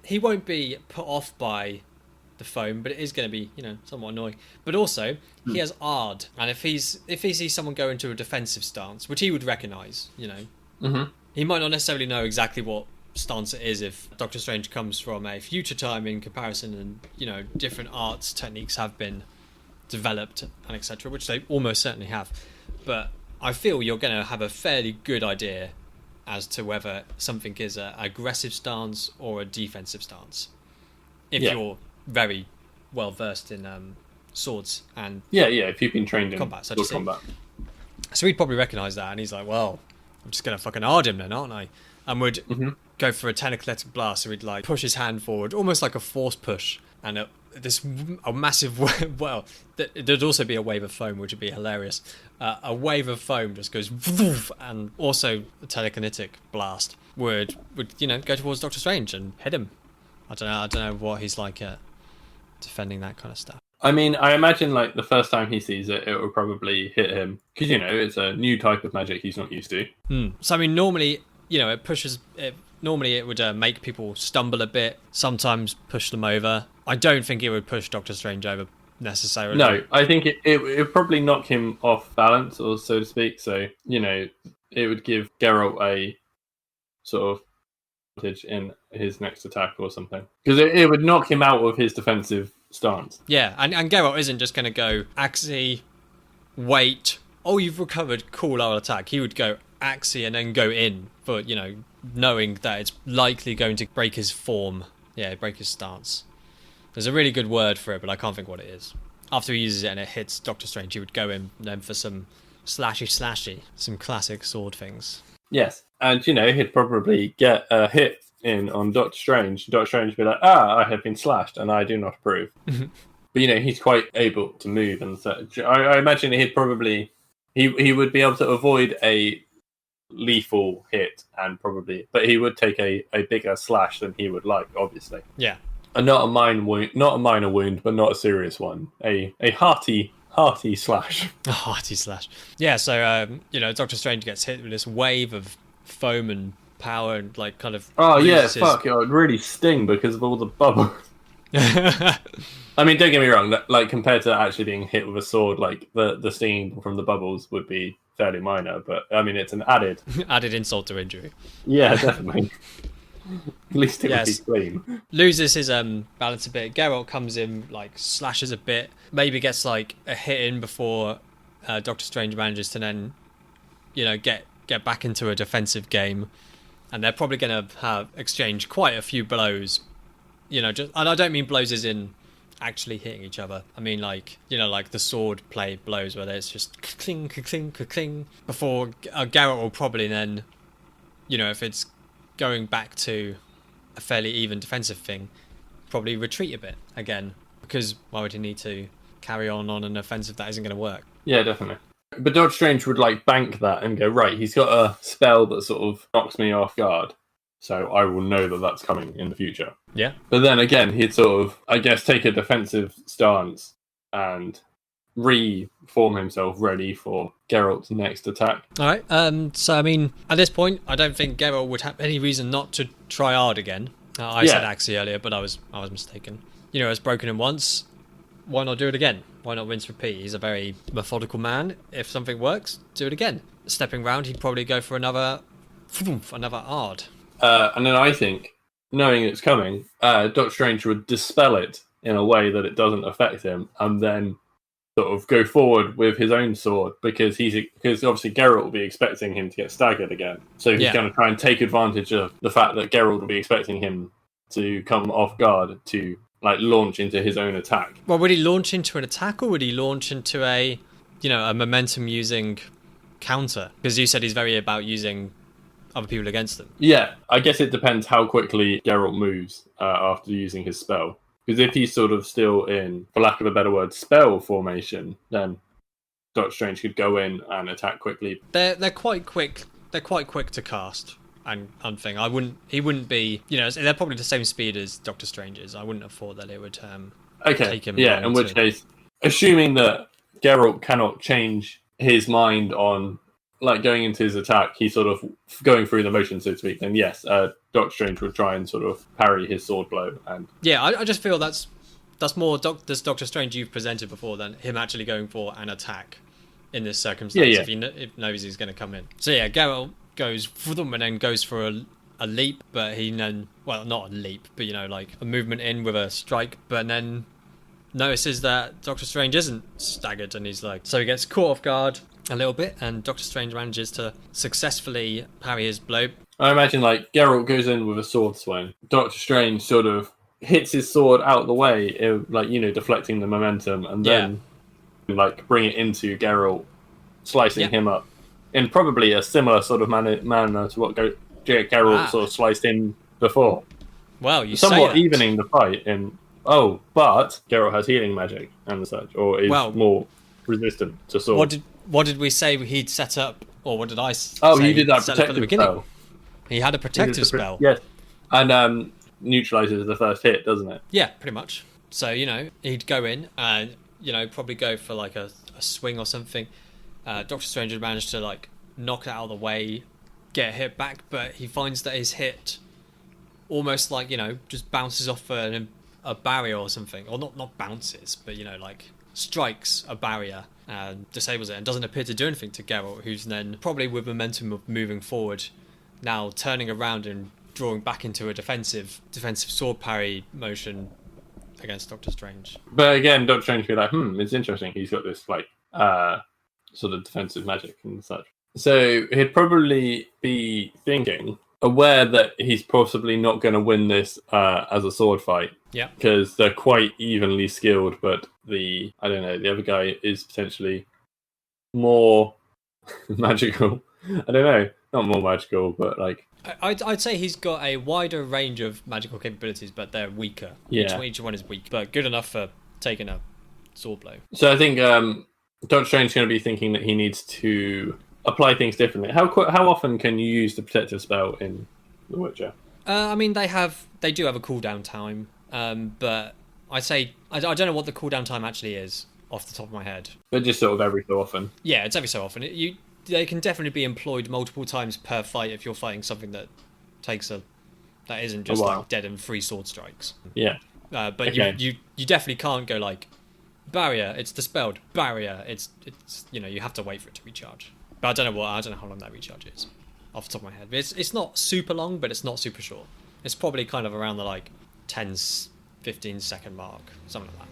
he won't be put off by the foam, but it is going to be somewhat annoying. But also he has Ard, and if he sees someone go into a defensive stance, which he would recognise, he might not necessarily know exactly what stance it is if Doctor Strange comes from a future time in comparison, and different arts techniques have been developed and etc., which they almost certainly have. But I feel you're going to have a fairly good idea as to whether something is an aggressive stance or a defensive stance, if you're very well versed in swords and if you've been trained in combat, sword combat. So he'd probably recognise that, and he's like, well, I'm just going to fucking Ard him then, aren't I? And would go for a tenacletic blast, so he'd push his hand forward, almost like a force push, and a massive there'd also be a wave of foam, which would be hilarious. A wave of foam just goes woof, and also a telekinetic blast would go towards Doctor Strange and hit him. I don't know what he's like at defending that kind of stuff. I mean, I imagine the first time he sees it, it will probably hit him because it's a new type of magic he's not used to. So I mean, normally it pushes it. Normally it would make people stumble a bit, sometimes push them over. I don't think it would push Doctor Strange over necessarily. No, I think it would probably knock him off balance, or so to speak. So, it would give Geralt a sort of advantage in his next attack or something. Because it would knock him out of his defensive stance. Yeah, and Geralt isn't just going to go, Axie, wait, oh, you've recovered, cool, I'll attack. He would go Axie and then go in for, knowing that it's likely going to break his form. Yeah, break his stance. There's a really good word for it, but I can't think what it is. After he uses it and it hits Doctor Strange, he would go in then for some slashy, some classic sword things. Yes, and he'd probably get a hit in on Doctor Strange. Doctor Strange would be like, I have been slashed and I do not approve. But he's quite able to move and such. I imagine he'd probably he would be able to avoid a lethal hit but he would take a bigger slash than he would like, obviously. Yeah. And not a minor wound, but not a serious one. A hearty slash. A hearty slash. Yeah, so Doctor Strange gets hit with this wave of foam and power and kind of. Oh yeah, fuck! It would really sting because of all the bubbles. I mean, don't get me wrong. Compared to actually being hit with a sword, the stinging from the bubbles would be fairly minor. But I mean, it's an added insult to injury. Yeah, definitely. At least it would be clean. Loses his balance a bit. Geralt comes in, slashes a bit. Maybe gets a hit in before Doctor Strange manages to then, get back into a defensive game. And they're probably going to have exchanged quite a few blows. And I don't mean blows as in actually hitting each other. I mean the sword play blows where it's just cling, cling, cling. Before Geralt will probably then, if it's going back to a fairly even defensive thing, probably retreat a bit again, because why would he need to carry on an offensive that isn't going to work? Yeah, definitely. But Doctor Strange would bank that and go, right, he's got a spell that sort of knocks me off guard, so I will know that that's coming in the future. Yeah. But then again, he'd sort of, I guess, take a defensive stance and reform himself ready for Geralt's next attack. All right. So, I mean, at this point, I don't think Geralt would have any reason not to try hard again. I said Axie earlier, but I was mistaken. It's broken him once. Why not do it again? Why not rinse repeat? He's a very methodical man. If something works, do it again. Stepping round, he'd probably go for another Another Ard. And then I think, knowing it's coming, Doctor Strange would dispel it in a way that it doesn't affect him, and then sort of go forward with his own sword because obviously Geralt will be expecting him to get staggered again. So he's going to try and take advantage of the fact that Geralt will be expecting him to come off guard to like launch into his own attack. Well, would he launch into an attack or would he launch into a momentum using counter? Because you said he's very about using other people against them. Yeah, I guess it depends how quickly Geralt moves after using his spell. Because if he's sort of still in, for lack of a better word, spell formation, then Doctor Strange could go in and attack quickly. They're quite quick. They're quite quick to cast and thing. He wouldn't be. They're probably the same speed as Doctor Strange is. I wouldn't have thought that it would take him. Yeah, in which case, assuming that Geralt cannot change his mind on like going into his attack, he's sort of going through the motion, so to speak, then yes, Doctor Strange would try and sort of parry his sword blow. And yeah, I just feel that's more this Doctor Strange you've presented before than him actually going for an attack in this circumstance. Yeah. If he knows he's going to come in. So yeah, Geralt goes and then goes for a leap, but he then, well, not a leap, but like a movement in with a strike, but then notices that Doctor Strange isn't staggered, and he's like, so he gets caught off guard a little bit, and Doctor Strange manages to successfully parry his blow. I imagine like Geralt goes in with a sword swing. Doctor Strange sort of hits his sword out of the way, deflecting the momentum, and then like bring it into Geralt, slicing him up in probably a similar sort of manner to what Geralt sort of sliced him before. Well, you somewhat say that. Evening the fight in. Oh, but Geralt has healing magic and such, or is more resistant to sword. What did we say he'd set up, or what did I say? Oh, he did that protective spell. He had a protective spell. Yes, and neutralizes the first hit, doesn't it? Yeah, pretty much. So, he'd go in and, probably go for like a swing or something. Doctor Strange had managed to like knock it out of the way, get a hit back, but he finds that his hit almost like, just bounces off a barrier or something. Or not bounces, but, like strikes a barrier and disables it, and doesn't appear to do anything to Geralt, who's then probably with momentum of moving forward, now turning around and drawing back into a defensive sword parry motion against Doctor Strange. But again, Doctor Strange would be like, it's interesting. He's got this like sort of defensive magic and such. So he'd probably be thinking, aware that he's possibly not going to win this as a sword fight. Yeah. Because they're quite evenly skilled, but the other guy is potentially more magical. I don't know, not more magical, but like... I'd say he's got a wider range of magical capabilities, but they're weaker. Yeah. Each one is weak, but good enough for taking a sword blow. So I think Doctor Strange's going to be thinking that he needs to apply things differently. How often can you use the protective spell in The Witcher? I mean, they do have a cooldown time, but I'd say I don't know what the cooldown time actually is off the top of my head. But just sort of every so often. Yeah, it's every so often. They can definitely be employed multiple times per fight if you're fighting something that isn't just like dead and free sword strikes. Yeah. But okay. you definitely can't go like barrier. It's dispelled. Barrier. It's you have to wait for it to recharge. But I don't know how long that recharge is off the top of my head. It's not super long, but it's not super short. It's probably kind of around the like 10-15 second mark, something like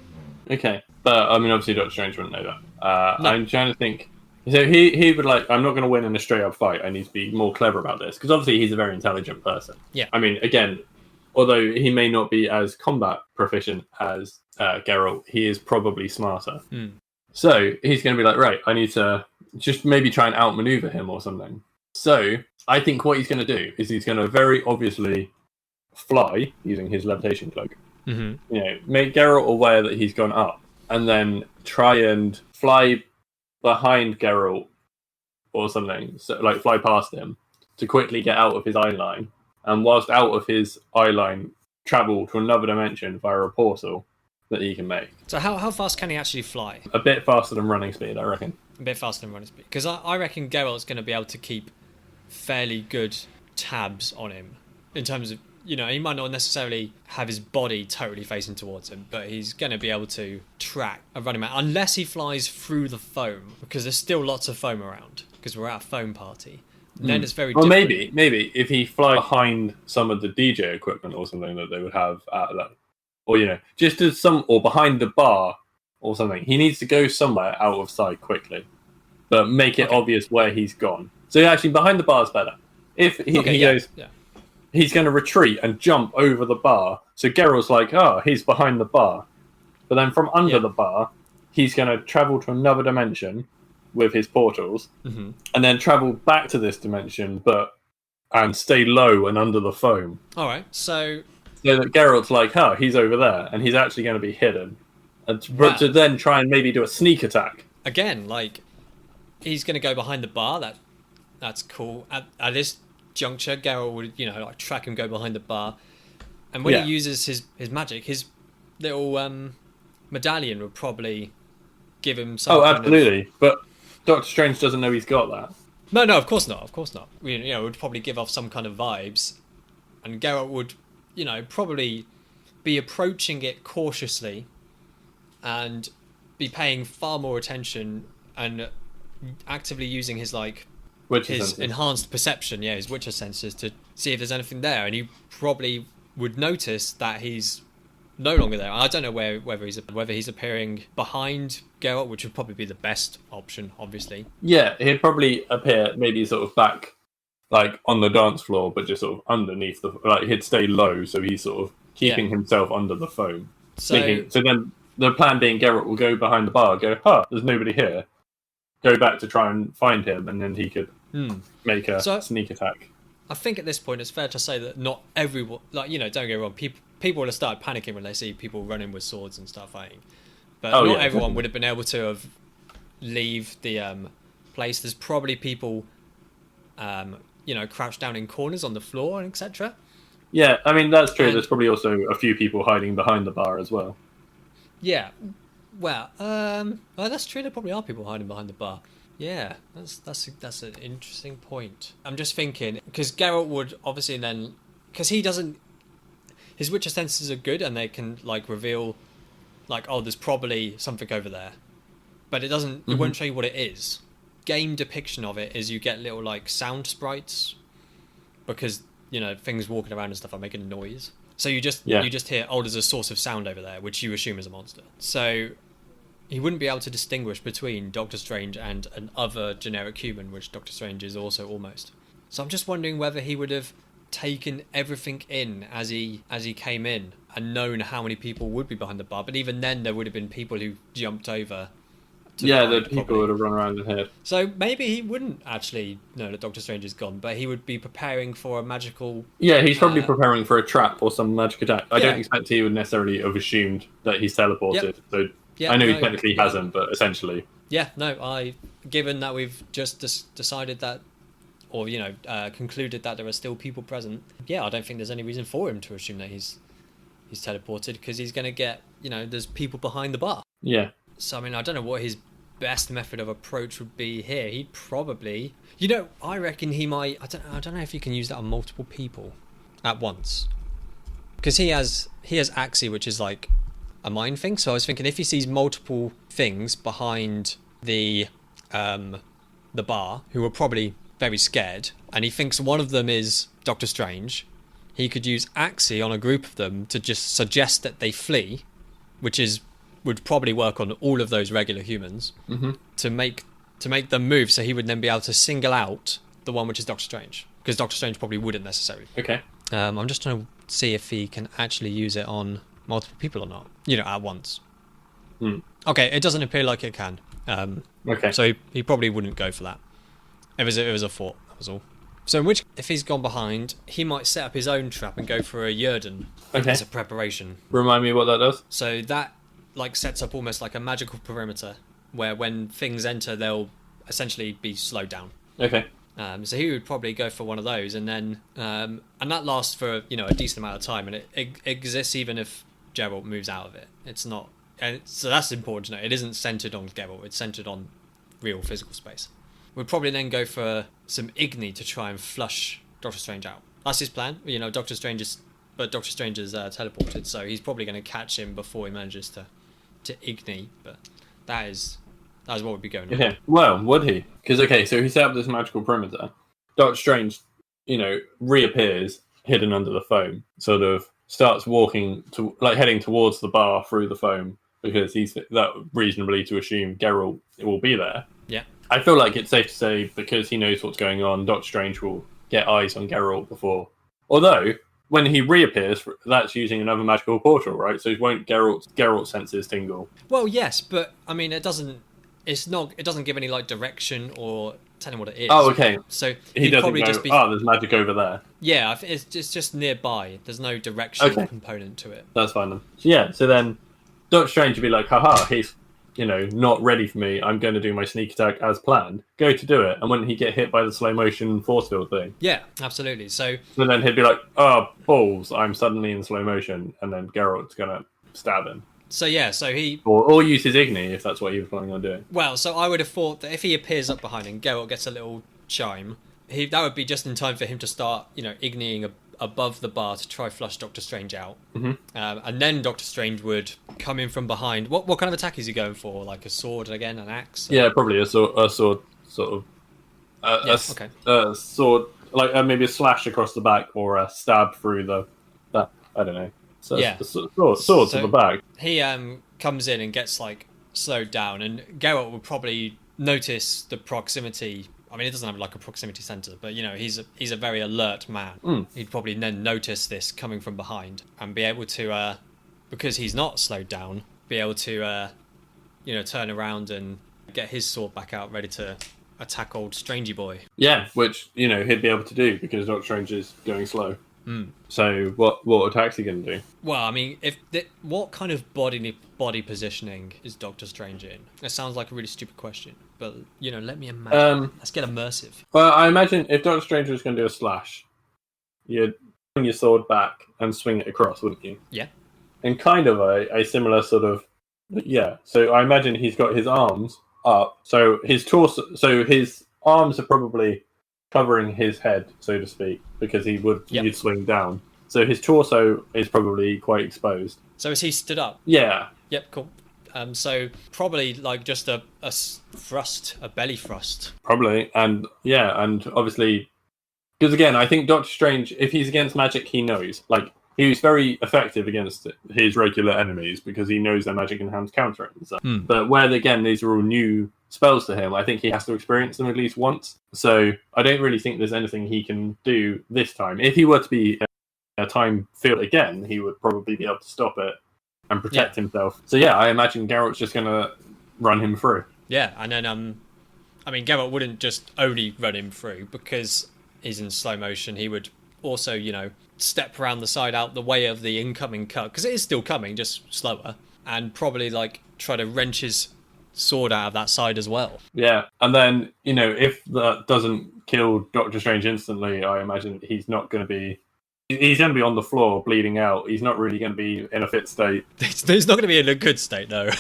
that. Okay, but I mean, obviously Doctor Strange wouldn't know that. No. I'm trying to think. So he would like, I'm not going to win in a straight up fight. I need to be more clever about this, because obviously he's a very intelligent person. Yeah. I mean, again, although he may not be as combat proficient as Geralt, he is probably smarter. Mm. So he's going to be like, right, I need to just maybe try and outmaneuver him or something. So I think what he's going to do is he's going to very obviously fly using his levitation cloak. Mm-hmm. Make Geralt aware that he's gone up, and then try and fly behind Geralt or something, so like fly past him to quickly get out of his eye line, and whilst out of his eye line, travel to another dimension via a portal that he can make. So how fast can he actually fly? A bit faster than running speed, I reckon. A bit faster than running speed, because I reckon Geralt's going to be able to keep fairly good tabs on him in terms of, he might not necessarily have his body totally facing towards him, but he's going to be able to track a running man, unless he flies through the foam, because there's still lots of foam around, because we're at a foam party. then it's very Well, different. maybe if he flies behind some of the DJ equipment or something that they would have at that, or just as or behind the bar or something. He needs to go somewhere out of sight quickly, but make it Okay. obvious where he's gone. So actually, behind the bar is better. If he goes, he's going to retreat and jump over the bar. So Geralt's like, oh, he's behind the bar, but then from under the bar, he's going to travel to another dimension with his portals, and then travel back to this dimension, and stay low and under the foam. All right, so that Geralt's like, oh, he's over there, and he's actually going to be hidden, and to then try and maybe do a sneak attack. Again, like, he's going to go behind the bar. That's cool. At this juncture, Geralt would, like, track him, go behind the bar, and when he uses his magic, his little medallion would probably give him some. Oh, absolutely, but Doctor Strange doesn't know he's got that. No, of course not. Of course not. It would probably give off some kind of vibes, and Geralt would, probably be approaching it cautiously, and be paying far more attention and actively using his enhanced perception, his Witcher senses, to see if there's anything there, and you probably would notice that he's no longer there. I don't know whether he's appearing behind Geralt, which would probably be the best option, obviously. Yeah, he'd probably appear maybe sort of back, like on the dance floor, but just sort of underneath he'd stay low, so he's sort of keeping himself under the foam. So then the plan being Geralt will go behind the bar, go, there's nobody here, go back to try and find him, and then he could make a sneak attack. I think at this point it's fair to say that not everyone, don't get me wrong, people will have started panicking when they see people running with swords and stuff fighting. But not everyone would have been able to have leave the place. There's probably people, crouched down in corners on the floor and etc. Yeah, I mean, that's true. There's probably also a few people hiding behind the bar as well. Yeah. Well, that's true. There probably are people hiding behind the bar. Yeah, that's an interesting point. I'm just thinking, because Geralt would obviously then, because he doesn't, his Witcher senses are good and they can reveal, there's probably something over there, but it doesn't. It won't show you what it is. Game depiction of it is you get little sound sprites, because things walking around and stuff are making a noise. So you just hear, there's a source of sound over there, which you assume is a monster. So he wouldn't be able to distinguish between Doctor Strange and an other generic human, which Doctor Strange is also almost. So I'm just wondering whether he would have taken everything in as he came in and known how many people would be behind the bar. But even then, there would have been people who jumped over. The people would have run around and hid. So maybe he wouldn't actually know that Doctor Strange is gone, but he would be preparing for a magical. Yeah, he's probably preparing for a trap or some magic attack. I don't expect he would necessarily have assumed that he's teleported. So I know he technically hasn't, but essentially. Yeah, no, given that we've just decided that, or concluded that there are still people present, I don't think there's any reason for him to assume that he's teleported, because he's going to get, there's people behind the bar. Yeah. So I mean, I don't know what his best method of approach would be here. He'd probably, I reckon he might. I don't know if you can use that on multiple people at once, because he has Axie, which is like a mind thing. So I was thinking, if he sees multiple things behind the bar, who are probably very scared, and he thinks one of them is Doctor Strange, he could use Axie on a group of them to just suggest that they flee, which would probably work on all of those regular humans, to make them move. So he would then be able to single out the one which is Doctor Strange, because Doctor Strange probably wouldn't necessarily. Okay. I'm just trying to see if he can actually use it on multiple people or not, at once. Okay, it doesn't appear like it can. Okay. So he probably wouldn't go for that. It was a thought, that was all. So if he's gone behind, he might set up his own trap and go for a Jurden as a preparation. Remind me what that does. So that sets up almost like a magical perimeter, where when things enter, they'll essentially be slowed down. Okay. So he would probably go for one of those, and then and that lasts for a decent amount of time, and it exists even if Geralt moves out of it. It's not, and so that's important to know. It isn't centered on Geralt; it's centered on real physical space. We'd probably then go for some Igni to try and flush Doctor Strange out. That's his plan. Doctor Strange is teleported, so he's probably going to catch him before he manages to Igni. But that is what would be going on. Okay. Well, would he? Because so he set up this magical perimeter. Doctor Strange, reappears hidden under the foam, sort of starts walking to heading towards the bar through the foam because he's that reasonably to assume Geralt will be there. Yeah. I feel like it's safe to say because he knows what's going on, Doctor Strange will get eyes on Geralt before. Although when he reappears, that's using another magical portal, right? So won't Geralt's senses tingle? Well, yes, but I mean, it doesn't give any like direction or tell him what it is. Oh, okay. So he doesn't probably go, just be. Oh, there's magic over there. Yeah, it's just nearby. There's no directional component to it. That's fine then. So then Doctor Strange would be like, haha, he's not ready for me. I'm going to do my sneak attack as planned. Go to do it. And wouldn't he get hit by the slow motion force field thing? Yeah, absolutely. So then he'd be like, oh, balls, I'm suddenly in slow motion. And then Geralt's going to stab him. So he... Or use his Igni, if that's what he was planning on doing. Well, so I would have thought that if he appears up behind him, Geralt gets a little chime, that would be just in time for him to start, Igniing above the bar to try flush Doctor Strange out. Mm-hmm. And then Doctor Strange would come in from behind. What kind of attack is he going for? Like a sword again, an axe? Yeah, probably a sword sort of. A sword, like maybe a slash across the back or a stab through that. I don't know. So yeah, swords to the back. He comes in and gets like slowed down, and Geralt would probably notice the proximity. I mean, it doesn't have like a proximity sensor, but he's a very alert man. He'd probably then notice this coming from behind and be able to, because he's not slowed down, be able to, turn around and get his sword back out, ready to attack old Strangey boy. Yeah, which he'd be able to do because Doctor Strange is going slow. So what attack's he going to do? Well, I mean, what kind of body positioning is Doctor Strange in? It sounds like a really stupid question, but let me imagine. Let's get immersive. Well, I imagine if Doctor Strange was going to do a slash, you'd bring your sword back and swing it across, wouldn't you? Yeah. And kind of a similar sort of, yeah. So I imagine he's got his arms up, so his torso, so his arms are probably covering his head, so to speak, because you'd swing down. So his torso is probably quite exposed. So is he stood up? Yeah. Yep, cool. So probably like just a belly thrust. Probably, and obviously, because again, I think Doctor Strange, if he's against magic, he knows. Like, he's very effective against his regular enemies because he knows their magic and hands counter it and stuff. But where, again, these are all new spells to him, I think he has to experience them at least once. So I don't really think there's anything he can do this time. If he were to be in a time field again, he would probably be able to stop it and protect himself. So yeah, I imagine Geralt's just going to run him through. Yeah, and then, I mean, Geralt wouldn't just only run him through because he's in slow motion. He would also, step around the side out the way of the incoming cut, because it is still coming, just slower, and probably, try to wrench his sword out of that side as well. Yeah, and then, if that doesn't kill Doctor Strange instantly, I imagine he's going to be on the floor bleeding out. He's not really going to be in a fit state. He's not going to be in a good state, though.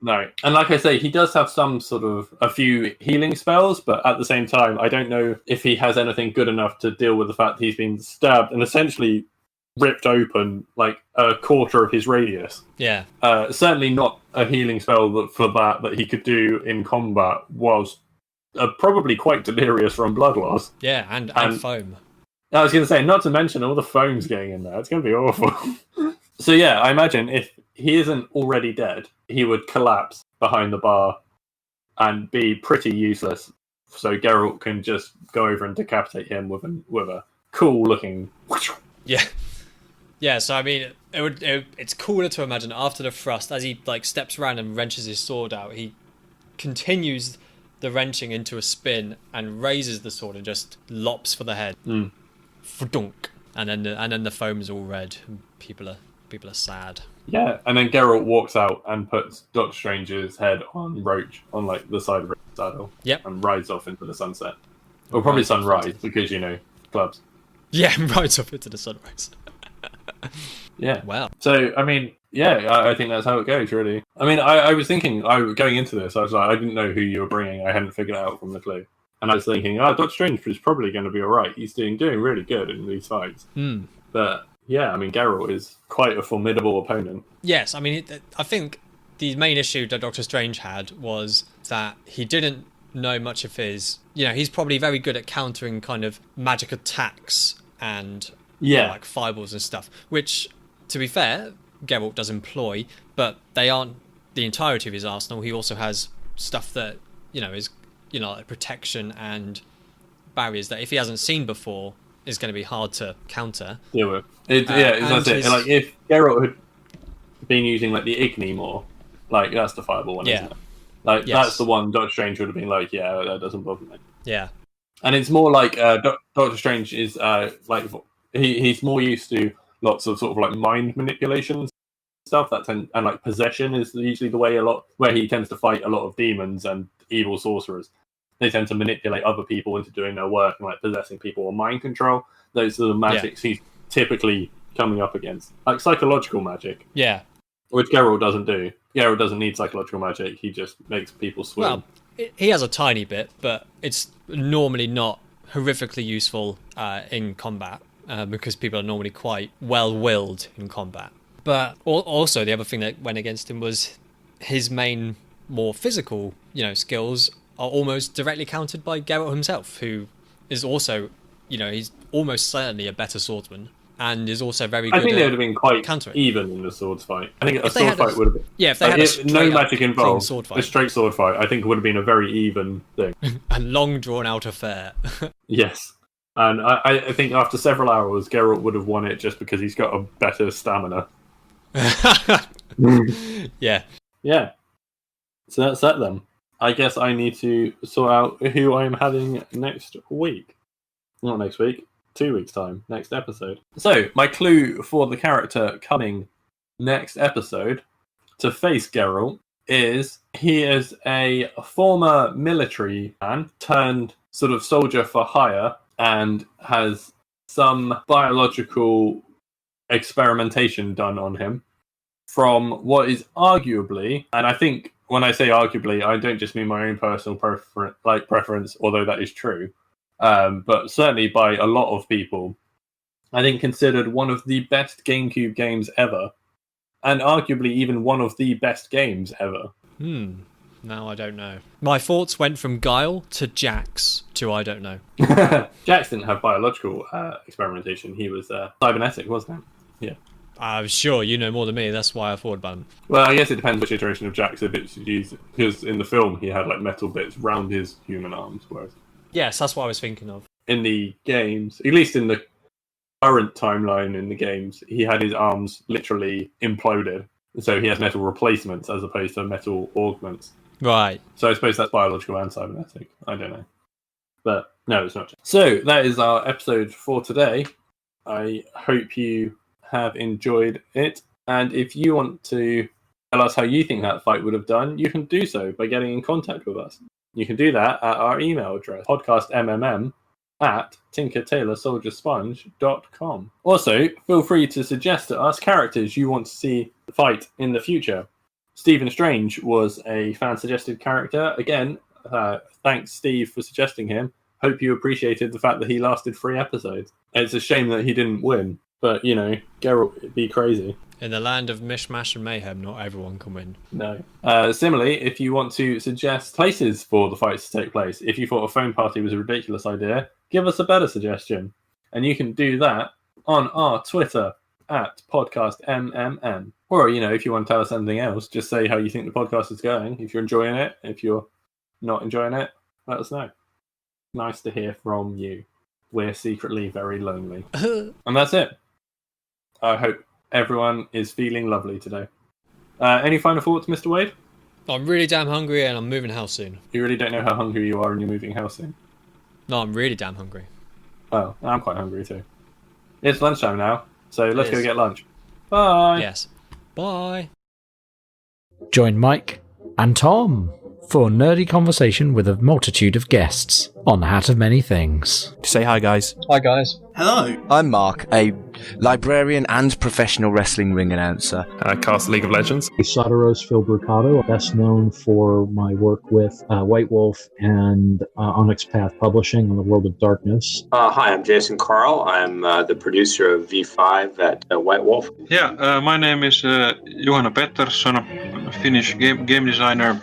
No. And like I say, he does have a few healing spells, but at the same time, I don't know if he has anything good enough to deal with the fact that he's been stabbed and essentially ripped open like a quarter of his radius. Yeah. Certainly not a healing spell that he could do in combat was probably quite delirious from blood loss. Yeah, and foam. I was going to say, not to mention all the foams getting in there. It's going to be awful. So yeah, I imagine if he isn't already dead, he would collapse behind the bar and be pretty useless. So Geralt can just go over and decapitate him with a cool looking. Yeah, yeah. So I mean, it's cooler to imagine after the thrust, as he steps around and wrenches his sword out, he continues the wrenching into a spin and raises the sword and just lops for the head. Fdunk. And then the foam's all red. And people are sad. Yeah, and then Geralt walks out and puts Doctor Strange's head on Roach on the side of the saddle. Yep. And rides off into the sunset. Or probably sunrise because clubs. Yeah, and rides off into the sunrise. Yeah. Wow. So I mean, yeah, I think that's how it goes. Really. I mean, I was thinking, going into this, I was like, I didn't know who you were bringing. I hadn't figured it out from the clue. And I was thinking, Doctor Strange is probably going to be all right. He's doing really good in these fights. But yeah, I mean, Geralt is quite a formidable opponent. Yes, I mean, I think the main issue that Doctor Strange had was that he didn't know much of his. He's probably very good at countering kind of magic attacks and like fireballs and stuff. Which, to be fair, Geralt does employ, but they aren't the entirety of his arsenal. He also has stuff that is like protection and barriers that if he hasn't seen before is going to be hard to counter. That's it. Like if Geralt had been using like the Igni more, like that's the fireball one, isn't it? Like that's the one Doctor Strange would have been like, yeah, that doesn't bother me. Yeah, and it's more like Doctor Strange is like he's more used to lots of sort of like mind manipulation stuff and like possession is usually the way where he tends to fight a lot of demons and evil sorcerers. They tend to manipulate other people into doing their work and like possessing people or mind control. Those are the magics he's typically coming up against, like psychological magic. Yeah, which Geralt doesn't do. Geralt doesn't need psychological magic. He just makes people swim. Well, he has a tiny bit, but it's normally not horrifically useful in combat because people are normally quite well-willed in combat. But also the other thing that went against him was his main, more physical, skills are almost directly countered by Geralt himself, who is also, he's almost certainly a better swordsman and is also very good. I think they would have been quite countering. Even in the swords fight. I think a sword fight would have been. Yeah, if they had no magic involved, sword fight. A straight sword fight, I think would have been a very even thing. A long drawn out affair. Yes. And I think after several hours, Geralt would have won it just because he's got a better stamina. Yeah. Yeah. So that's that then. I guess I need to sort out who I'm having next week. Not next week, 2 weeks' time, next episode. So, my clue for the character coming next episode to face Geralt is he is a former military man turned sort of soldier for hire and has some biological experimentation done on him from what is arguably, and I think when I say arguably, I don't just mean my own personal preference, although that is true, but certainly by a lot of people, I think considered one of the best GameCube games ever, and arguably even one of the best games ever. No, I don't know. My thoughts went from Guile to Jax to I don't know. Jax didn't have biological experimentation. He was cybernetic, wasn't he? Yeah. I'm sure you know more than me. That's why I thought about him. Well, I guess it depends which iteration of Jax it's used. Because in the film, he had like metal bits round his human arms, whereas yes, that's what I was thinking of. In the games, at least in the current timeline in the games, he had his arms literally imploded, so he has metal replacements as opposed to metal augments. Right. So I suppose that's biological and cybernetic. I don't know, but no, it's not. So that is our episode for today. I hope you have enjoyed it, and if you want to tell us how you think that fight would have done, you can do so by getting in contact with us. You can do that at our email address, podcastmmm@tinkertailorsoldiersponge.com. Also, feel free to suggest to us characters you want to see fight in the future. Stephen Strange was a fan-suggested character. Again, thanks, Steve, for suggesting him. Hope you appreciated the fact that he lasted 3 episodes. It's a shame that he didn't win. But, Geralt would be crazy. In the land of mishmash and mayhem, not everyone can win. No. Similarly, if you want to suggest places for the fights to take place, if you thought a phone party was a ridiculous idea, give us a better suggestion. And you can do that on our Twitter @podcastmmm. Or, if you want to tell us anything else, just say how you think the podcast is going. If you're enjoying it, if you're not enjoying it, let us know. Nice to hear from you. We're secretly very lonely. And that's it. I hope everyone is feeling lovely today. Any final thoughts, Mr. Wade? I'm really damn hungry and I'm moving house soon. You really don't know how hungry you are and you're moving house soon? No, I'm really damn hungry. Well, I'm quite hungry too. It's lunchtime now, so let's go get lunch. Bye! Yes. Bye! Join Mike and Tom for nerdy conversation with a multitude of guests on the Hat of Many Things. Say hi, guys. Hi, guys. Hello. I'm Mark, a librarian and professional wrestling ring announcer. I cast League of Legends. Soteros Phil Brucato, best known for my work with White Wolf and Onyx Path Publishing on the World of Darkness. Hi, I'm Jason Carl. I'm the producer of V5 at White Wolf. My name is Johanna Pettersson. I'm a Finnish game designer.